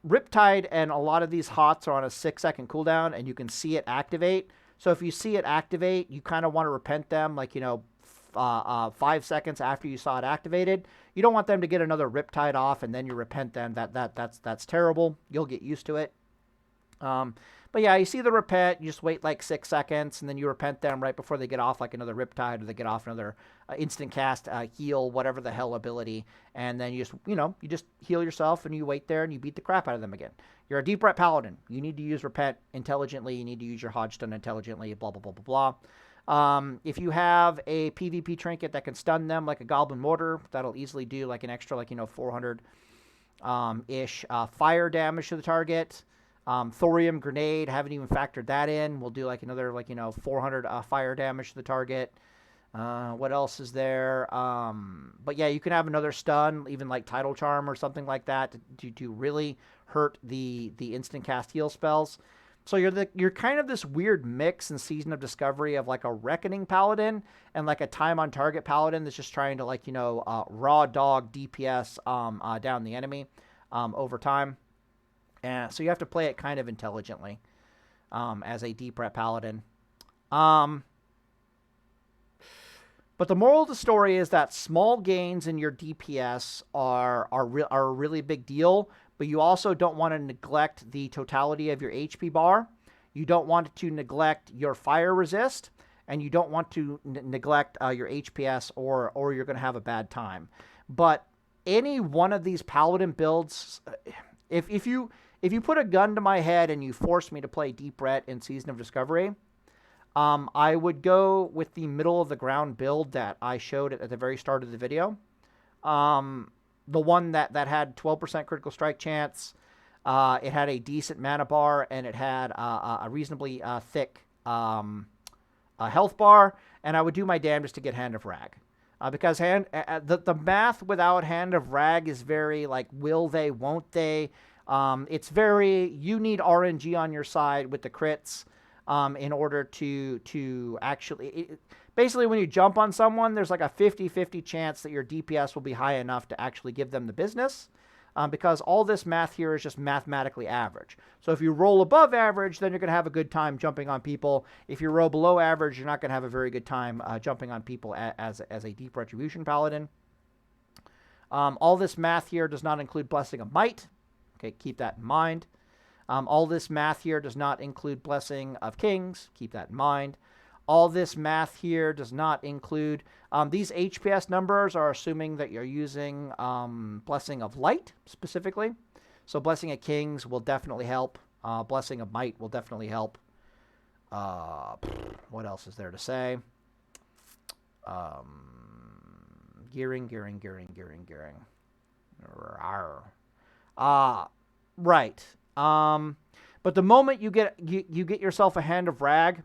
Riptide and a lot of these HOTS are on a 6-second cooldown, and you can see it activate. So if you see it activate, you kind of want to repent them, 5 seconds after you saw it activated. You don't want them to get another Riptide off and then you repent them. That's terrible. You'll get used to it. But yeah, you see the repent, you just wait 6 seconds, and then you repent them right before they get off another Riptide, or they get off another instant cast, heal, whatever the hell ability, and then you just heal yourself, and you wait there, and you beat the crap out of them again. You're a Deep Ret Paladin. You need to use repent intelligently. You need to use your Hodge Stun intelligently, blah, blah, blah, blah, blah. If you have a PvP trinket that can stun them like a Goblin Mortar, that'll easily do an extra 400 ish fire damage to the target. Thorium Grenade, haven't even factored that in. We'll do another 400 fire damage to the target. What else is there? But yeah, you can have another stun, even Tidal Charm or something like that, to really hurt the instant cast heal spells. So you're kind of this weird mix in Season of Discovery of a Reckoning Paladin and a Time on Target Paladin that's just trying to raw dog DPS down the enemy over time. And so you have to play it kind of intelligently as a Deep Ret Paladin. But the moral of the story is that small gains in your DPS are a really big deal, but you also don't want to neglect the totality of your HP bar. You don't want to neglect your fire resist, and you don't want to neglect your HPS, or you're going to have a bad time. But any one of these Paladin builds, if you put a gun to my head and you force me to play Deep Ret in Season of Discovery, I would go with the middle of the ground build that I showed at the very start of the video. The one that had 12% critical strike chance. It had a decent mana bar, and it had a reasonably thick health bar. And I would do my damnedest to get Hand of Rag. Because the math without Hand of Rag is very will they, won't they? It's very, you need RNG on your side with the crits in order to actually... basically, when you jump on someone, there's a 50-50 chance that your DPS will be high enough to actually give them the business, because all this math here is just mathematically average. So if you roll above average, then you're going to have a good time jumping on people. If you roll below average, you're not going to have a very good time jumping on people as a Deep Retribution Paladin. All this math here does not include Blessing of Might. Okay, keep that in mind. All this math here does not include Blessing of Kings. Keep that in mind. All this math here does not include... these HPS numbers are assuming that you're using Blessing of Light, specifically. So Blessing of Kings will definitely help. Blessing of Might will definitely help. What else is there to say? Gearing. Right. But the moment you get yourself a Hand of Rag,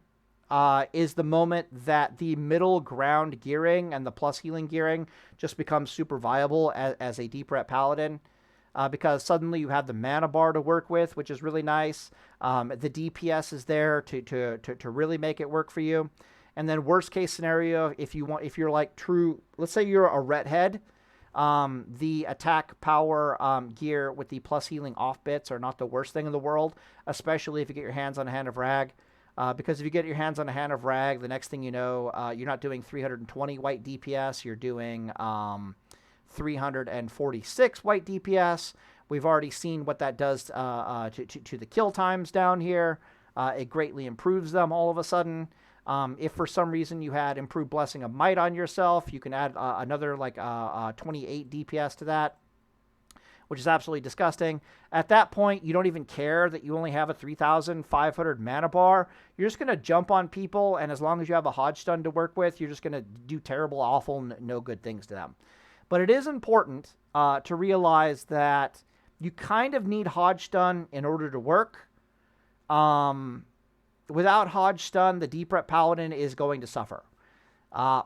is the moment that the middle ground gearing and the plus healing gearing just becomes super viable as a Deep Ret Paladin, because suddenly you have the mana bar to work with, which is really nice. The DPS is there to really make it work for you. And then worst case scenario, if you're true, let's say you're a Ret head, The attack power gear with the plus healing off bits are not the worst thing in the world, especially if you get your hands on a Hand of Rag. Because if you get your hands on a Hand of Rag, the next thing you know, you're not doing 320 white DPS, you're doing 346 white DPS. We've already seen what that does to the kill times down here. It greatly improves them all of a sudden. If for some reason you had improved Blessing of Might on yourself, you can add another like 28 DPS to that, which is absolutely disgusting. At that point, you don't even care that you only have a 3,500 mana bar. You're just going to jump on people, and as long as you have a Hodge Stun to work with, you're just going to do terrible, awful, no good things to them. But it is important to realize that you kind of need Hodge Stun in order to work. Without Hodge Stun, the Deep Ret Paladin is going to suffer.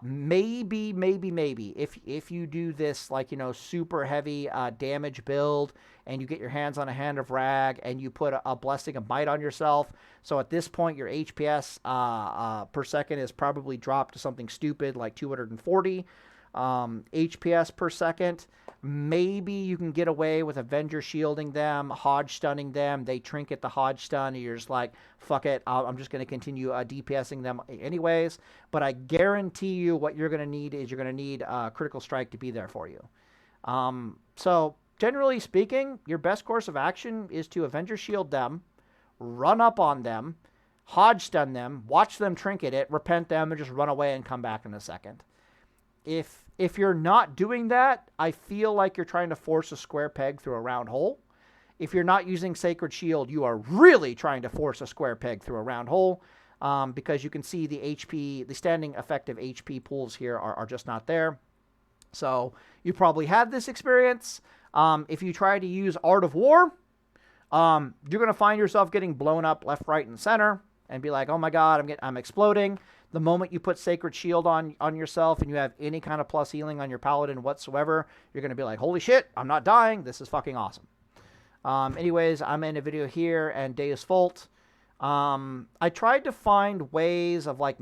Maybe, if you do this, like, you know, super heavy damage build, and you get your hands on a Hand of Rag, and you put a Blessing of Might on yourself, so at this point, your HPS per second is probably dropped to something stupid, like 240 HPS per second. Maybe you can get away with Avenger shielding them, Hodge stunning them. They trinket the Hodge stun, and you're just like, fuck it, I'm just going to continue DPSing them anyways. But I guarantee you what you're going to need is you're going to need Critical Strike to be there for you. So generally speaking, your best course of action is to Avenger shield them, run up on them, Hodge stun them, watch them trinket it, repent them, and just run away and come back in a second. If you're not doing that, I feel like you're trying to force a square peg through a round hole. If you're not using Sacred Shield, you are really trying to force a square peg through a round hole, because you can see the standing effective HP pools here are just not there. So you probably had this experience. If you try to use Art of War, you're going to find yourself getting blown up left, right, and center and be like, oh my god, I'm exploding. The moment you put Sacred Shield on yourself and you have any kind of plus healing on your Paladin whatsoever, you're going to be like, holy shit, I'm not dying. This is fucking awesome. Anyways, I'm in a video here, and Deus Vult. I tried to find ways of like,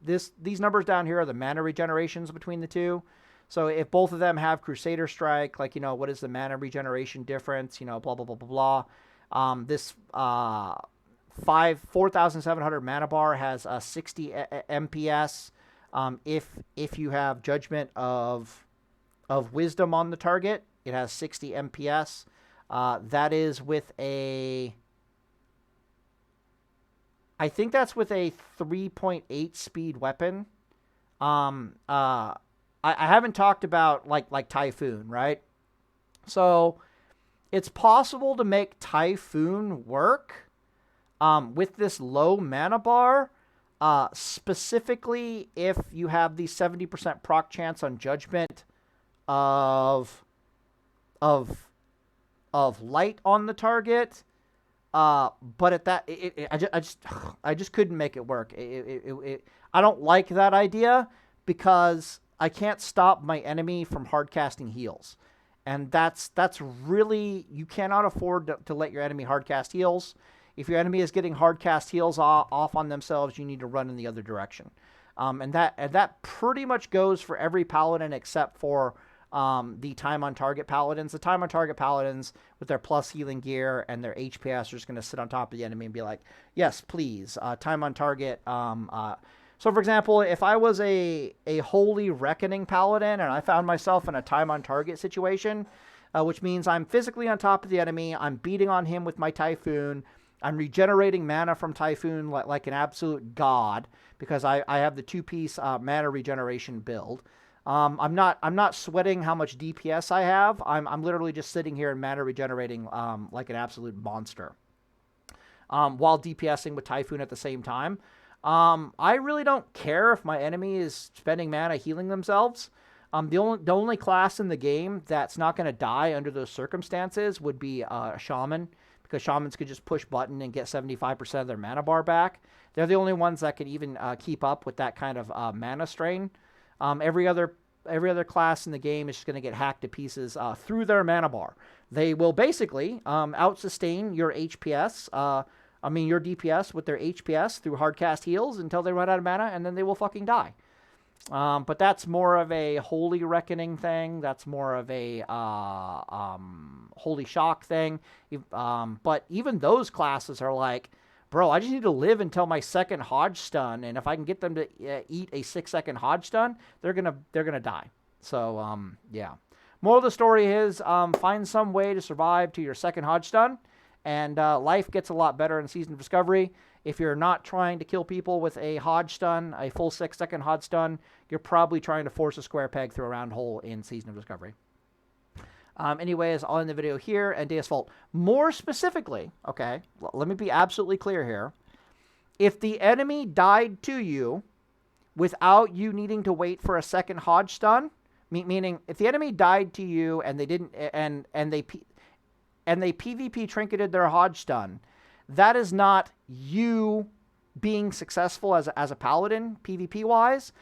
these numbers down here are the mana regenerations between the two. So if both of them have Crusader Strike, like, you know, what is the mana regeneration difference? You know, blah, blah, blah, blah, blah. This 4,700 mana bar has a 60 MPS. If you have Judgment of Wisdom on the target, it has 60 MPS. That is with a, I think that's with a 3.8 speed weapon. I haven't talked about like Typhoon, right? So it's possible to make Typhoon work with this low mana bar, specifically if you have the 70% proc chance on Judgment of light on the target. But at that, I just couldn't make it work. I don't like that idea because I can't stop my enemy from hard casting heals. And that's really, you cannot afford to let your enemy hard cast heals. If your enemy is getting hard cast heals off on themselves, you need to run in the other direction. And that pretty much goes for every paladin except for the time on target paladins. The time on target paladins with their plus healing gear and their HPS are just going to sit on top of the enemy and be like, yes, please, time on target. So for example, if I was a Holy Reckoning paladin and I found myself in a time on target situation, which means I'm physically on top of the enemy, I'm beating on him with my Typhoon, I'm regenerating mana from Typhoon like an absolute god because I have the two-piece mana regeneration build. I'm not sweating how much DPS I have. I'm literally just sitting here and mana regenerating like an absolute monster, while DPSing with Typhoon at the same time. I really don't care if my enemy is spending mana healing themselves. The only class in the game that's not going to die under those circumstances would be a Shaman, because Shamans could just push button and get 75% of their mana bar back. They're the only ones that can even keep up with that kind of mana strain. Every other class in the game is just going to get hacked to pieces through their mana bar. They will basically out-sustain your HPS, your DPS with their HPS through hardcast heals until they run out of mana, and then they will fucking die. But that's more of a Holy Reckoning thing. That's more of a Holy Shock thing. But even those classes are like, bro, I just need to live until my second Hodge stun, and if I can get them to eat a 6-second Hodge stun, they're gonna die. So yeah. Moral of the story is find some way to survive to your second Hodge stun, and life gets a lot better in Season of Discovery. If you're not trying to kill people with a Hodge stun, a full 6-second Hodge stun, you're probably trying to force a square peg through a round hole in Season of Discovery. Anyways, I'll end the video here, and Deus Vult. More specifically, okay, let me be absolutely clear here. If the enemy died to you without you needing to wait for a second Hodge stun, meaning if the enemy died to you and they didn't, and they PvP trinketed their Hodge stun, that is not you being successful as a paladin, PvP-wise.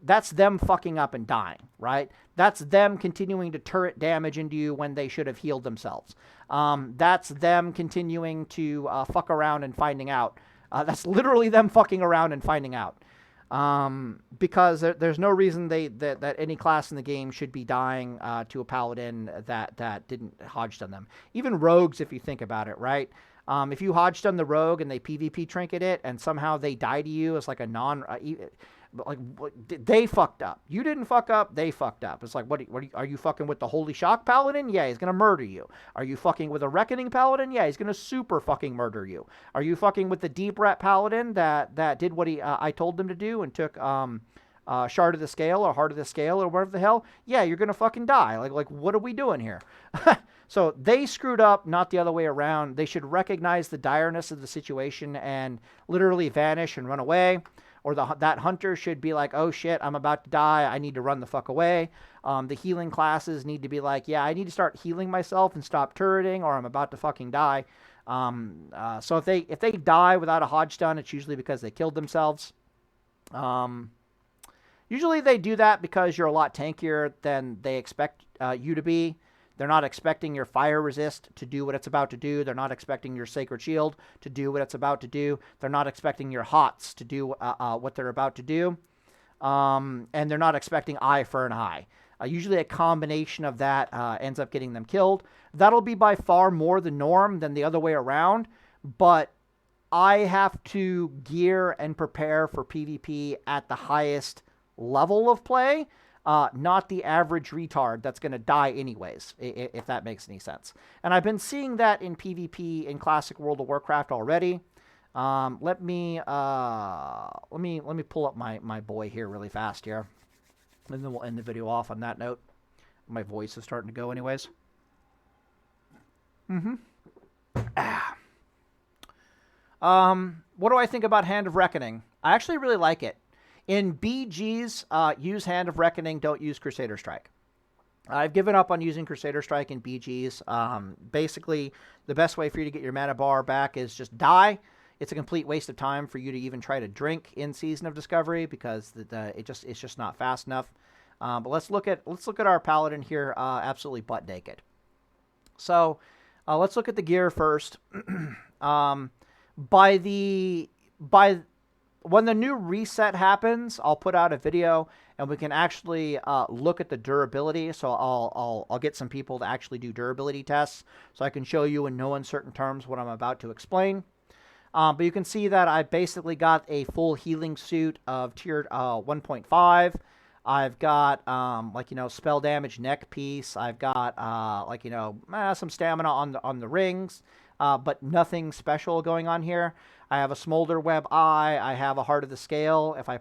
That's them fucking up and dying, right? That's them continuing to turret damage into you when they should have healed themselves. That's them continuing to fuck around and finding out. That's literally them fucking around and finding out. Because there's no reason that any class in the game should be dying to a paladin that didn't Hodge stun them. Even rogues, if you think about it, right? If you Hodge stun the rogue and they PvP trinket it and somehow they die to you as like a they fucked up. You didn't fuck up, they fucked up. It's like, are you fucking with the Holy Shock Paladin? Yeah, he's gonna murder you. Are you fucking with a Reckoning Paladin? Yeah, he's gonna super fucking murder you. Are you fucking with the Deep Ret Paladin that did what I told them to do and took Shard of the Scale or Heart of the Scale or whatever the hell? Yeah, you're gonna fucking die. Like what are we doing here? So they screwed up, not the other way around. They should recognize the direness of the situation and literally vanish and run away. Or that hunter should be like, oh shit, I'm about to die. I need to run the fuck away. The healing classes need to be like, yeah, I need to start healing myself and stop turreting, or I'm about to fucking die. So if they die without a Hodge stun, it's usually because they killed themselves. Usually they do that because you're a lot tankier than they expect you to be. They're not expecting your fire resist to do what it's about to do. They're not expecting your sacred shield to do what it's about to do. They're not expecting your hots to do what they're about to do. And they're not expecting eye for an eye. Usually a combination of that ends up getting them killed. That'll be by far more the norm than the other way around. But I have to gear and prepare for PvP at the highest level of play. Not the average retard that's going to die anyways, if that makes any sense. And I've been seeing that in PvP in Classic World of Warcraft already. Let me pull up my boy here really fast here, and then we'll end the video off on that note. My voice is starting to go anyways. What do I think about Hand of Reckoning? I actually really like it. In BGs, use Hand of Reckoning, don't use Crusader Strike. I've given up on using Crusader Strike in BGs. Basically, the best way for you to get your mana bar back is just die. It's a complete waste of time for you to even try to drink in Season of Discovery because it's just not fast enough. But let's look at our Paladin here, absolutely butt naked. So let's look at the gear first. When the new reset happens, I'll put out a video and we can actually look at the durability. So I'll get some people to actually do durability tests so I can show you in no uncertain terms what I'm about to explain. But you can see that I basically got a full healing suit of tier 1.5. I've got spell damage neck piece. I've got some stamina on the rings, but nothing special going on here. I have a Smolder Web Eye. I have a Heart of the Scale. If I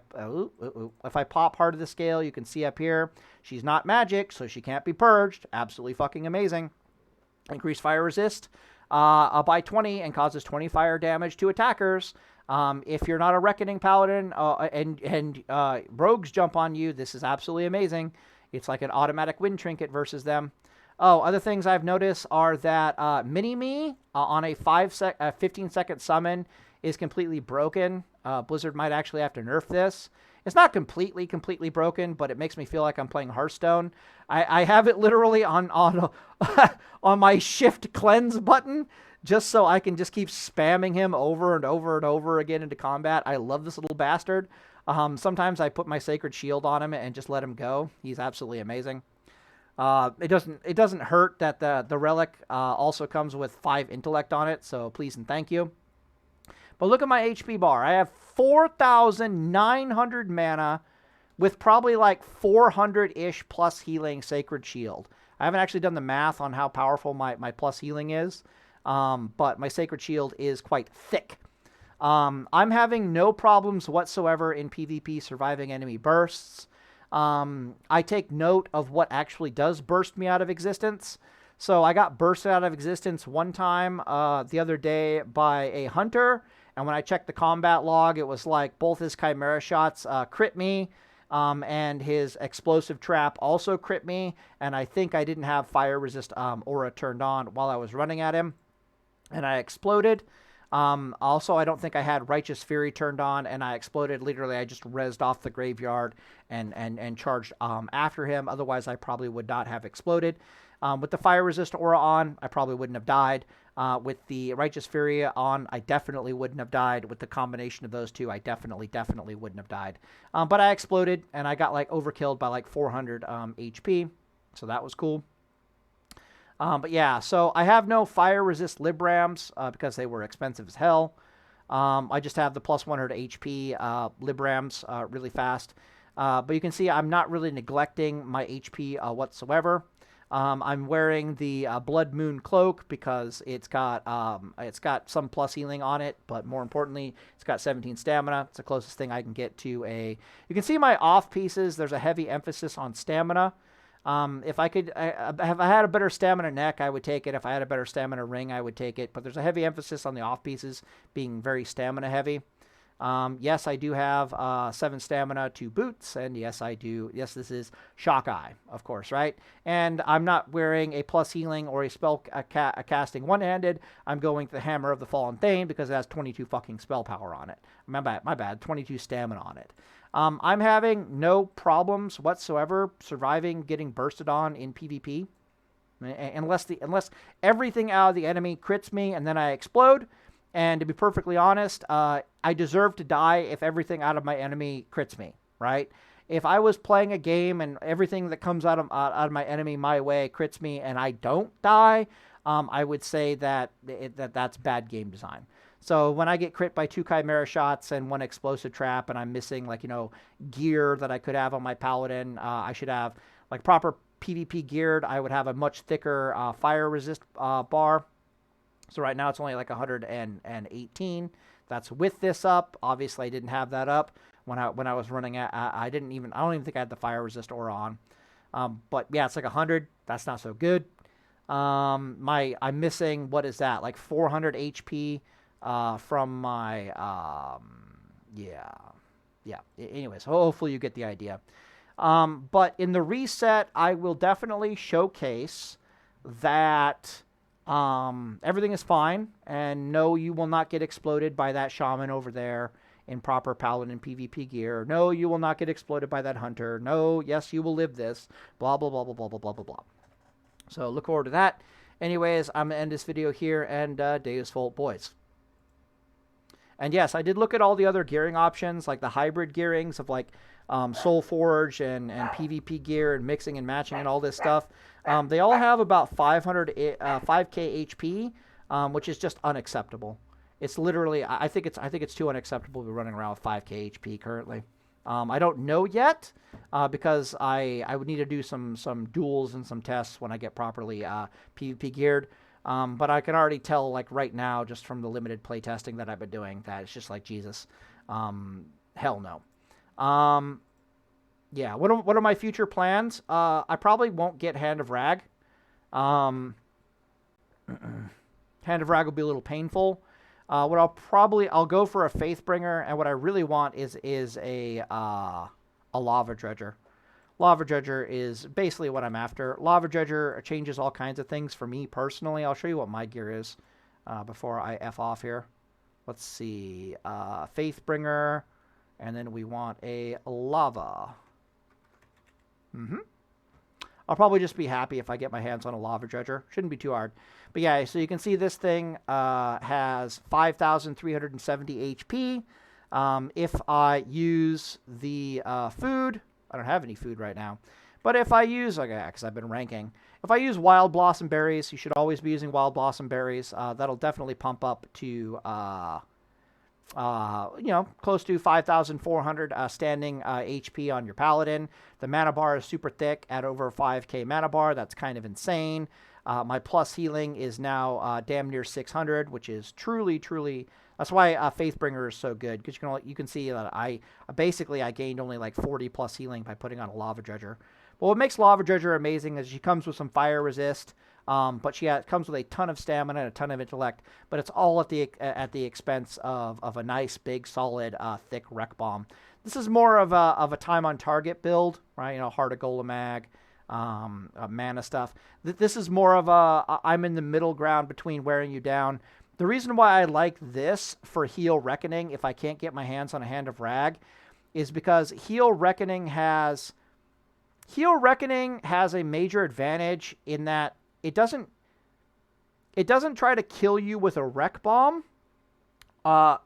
pop Heart of the Scale, you can see up here, she's not magic, so she can't be purged. Absolutely fucking amazing. Increased fire resist by 20 and causes 20 fire damage to attackers. If you're not a Reckoning Paladin and rogues jump on you, this is absolutely amazing. It's like an automatic win trinket versus them. Oh, other things I've noticed are that Mini-Me on a 15-second summon is completely broken. Blizzard might actually have to nerf this. It's not completely broken, but it makes me feel like I'm playing Hearthstone. I have it literally on on my Shift Cleanse button just so I can just keep spamming him over and over and over again into combat. I love this little bastard. Sometimes I put my Sacred Shield on him and just let him go. He's absolutely amazing. It doesn't hurt that the relic also comes with 5 intellect on it, so please and thank you. But look at my HP bar. I have 4,900 mana with probably like 400-ish plus healing Sacred Shield. I haven't actually done the math on how powerful my plus healing is, but my Sacred Shield is quite thick. I'm having no problems whatsoever in PvP surviving enemy bursts. I take note of what actually does burst me out of existence. So I got bursted out of existence one time the other day by a hunter, and when I checked the combat log, it was like both his Chimera shots crit me, and his explosive trap also crit me, and I think I didn't have fire resist aura turned on while I was running at him, and I exploded. Also, I don't think I had Righteous Fury turned on, and I exploded. Literally, I just rezzed off the graveyard and charged after him. Otherwise, I probably would not have exploded. With the Fire Resist aura on, I probably wouldn't have died. With the Righteous Fury on, I definitely wouldn't have died. With the combination of those two, I definitely wouldn't have died. But I exploded, and I got like overkilled by like 400 HP, so that was cool. But yeah, so I have no fire resist Librams because they were expensive as hell. I just have the plus 100 HP Librams really fast. But you can see I'm not really neglecting my HP whatsoever. I'm wearing the Blood Moon Cloak because it's got some plus healing on it, but more importantly, it's got 17 stamina. It's the closest thing I can get to a... You can see my off pieces. There's a heavy emphasis on stamina. If I had a better stamina neck, I would take it. If I had a better stamina ring, I would take it. But there's a heavy emphasis on the off pieces being very stamina heavy. Yes, I do have 7 stamina, 2 boots, and yes, I do. Yes, this is Shock Eye, of course, right? And I'm not wearing a plus healing or a spell casting one-handed. I'm going to the Hammer of the Fallen Thane because it has 22 fucking spell power on it. My bad, 22 stamina on it. I'm having no problems whatsoever surviving getting bursted on in PvP, unless everything out of the enemy crits me and then I explode. And to be perfectly honest, I deserve to die if everything out of my enemy crits me, right? If I was playing a game and everything that comes out of my enemy my way crits me and I don't die, I would say that's bad game design. So when I get crit by 2 Chimera shots and 1 explosive trap and I'm missing, like, gear that I could have on my Paladin, I should have, like, proper PvP geared. I would have a much thicker fire resist bar. So right now it's only like 118. That's with this up. Obviously I didn't have that up when I was running at. I don't even think I had the fire resist aura on. But yeah, it's like 100. That's not so good. I'm missing, what is that? Like 400 HP from my yeah. Anyways, hopefully you get the idea. But in the reset, I will definitely showcase that everything is fine, and no, you will not get exploded by that shaman over there in proper Paladin PvP gear. No, you will not get exploded by that hunter. No, yes, you will live this. Blah, blah, blah, blah, blah, blah, blah, blah, blah. So look forward to that. Anyways, I'm going to end this video here, and Deus Vult, boys. And yes, I did look at all the other gearing options, like the hybrid gearings of like Soul Forge and PvP gear and mixing and matching and all this stuff. They all have about 5k HP, which is just unacceptable. It's literally, I think it's too unacceptable to be running around with 5k HP currently. I don't know yet because I would need to do some duels and some tests when I get properly PvP geared. But I can already tell, like, right now, just from the limited play testing that I've been doing, that it's just like, Jesus, hell no. Yeah, what are my future plans? I probably won't get Hand of Rag. Hand of Rag will be a little painful. I'll go for a Faithbringer, and what I really want is a Lava Dredger. Lava Dredger is basically what I'm after. Lava Dredger changes all kinds of things for me personally. I'll show you what my gear is before I F off here. Let's see. Faithbringer. And then we want a Lava. I'll probably just be happy if I get my hands on a Lava Dredger. Shouldn't be too hard. But yeah, so you can see this thing has 5,370 HP. If I use the food, I don't have any food right now. But if I use, okay, because I've been ranking, if I use wild blossom berries, you should always be using wild blossom berries. That'll definitely pump up to, close to 5,400 standing HP on your Paladin. The mana bar is super thick at over 5k mana bar. That's kind of insane. My plus healing is now damn near 600, which is truly, truly. That's why Faithbringer is so good, because you can see that I gained only like 40 plus healing by putting on a Lava Dredger. But what makes Lava Dredger amazing is she comes with some fire resist, but she comes with a ton of stamina and a ton of intellect. But it's all at the expense of a nice, big, solid, thick Wreck Bomb. This is more of a time on target build, right? Heart of Golemag, mana stuff. This is more of I'm in the middle ground between wearing you down. The reason why I like this for Heal Reckoning, if I can't get my hands on a Hand of Rag, is because Heal Reckoning has a major advantage in that it doesn't try to kill you with a Wreck Bomb.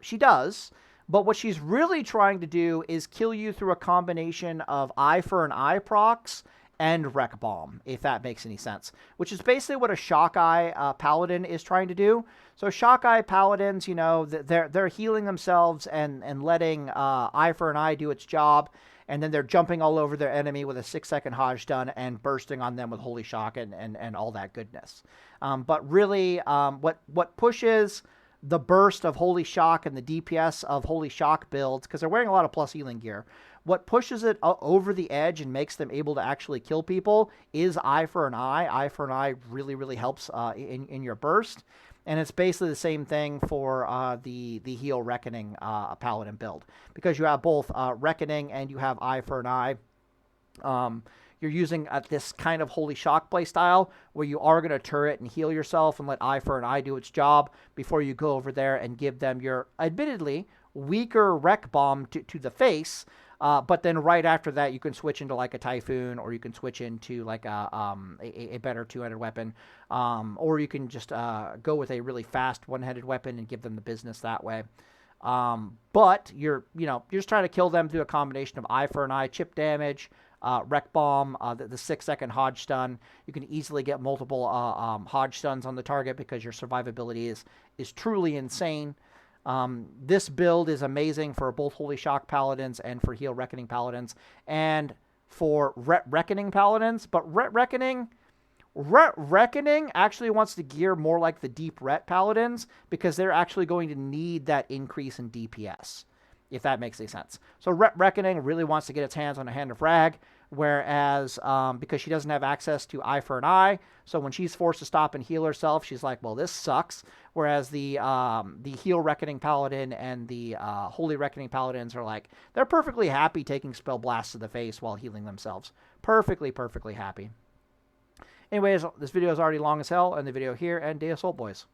She does, but what she's really trying to do is kill you through a combination of Eye for an Eye procs and Wreck Bomb, if that makes any sense, which is basically what a Shock Eye Paladin is trying to do. So Shock Eye Paladins, they're healing themselves and letting Eye for an Eye do its job, and then they're jumping all over their enemy with a 6-second Hodge stun and bursting on them with Holy Shock and all that goodness. But really, what pushes the burst of Holy Shock and the DPS of Holy Shock builds, because they're wearing a lot of plus healing gear, what pushes it over the edge and makes them able to actually kill people is Eye for an Eye. Eye for an Eye really, really helps in your burst. And it's basically the same thing for the Heal Reckoning Paladin build. Because you have both Reckoning and you have Eye for an Eye. You're using this kind of Holy Shock play style where you are going to turret and heal yourself and let Eye for an Eye do its job before you go over there and give them your, admittedly, weaker Wreck Bomb to the face. But then right after that, you can switch into like a Typhoon, or you can switch into like a better two-handed weapon, or you can just go with a really fast one-handed weapon and give them the business that way. But you're just trying to kill them through a combination of Eye for an Eye, chip damage, Wreck Bomb, the 6-second Hodge stun. You can easily get multiple Hodge stuns on the target because your survivability is truly insane. This build is amazing for both Holy Shock Paladins and for Heal Reckoning Paladins and for Reckoning Paladins. But Reckoning actually wants to gear more like the Deep Ret Paladins because they're actually going to need that increase in DPS, if that makes any sense. So Reckoning really wants to get its hands on a Hand of Rag, whereas because she doesn't have access to Eye for an Eye, so when she's forced to stop and heal herself, she's like, well, this sucks. Whereas the Heal Reckoning Paladin and the Holy Reckoning Paladins are like, they're perfectly happy taking spell blasts to the face while healing themselves. Perfectly happy. Anyways, this video is already long as hell, and the video here, and Day Assault, boys.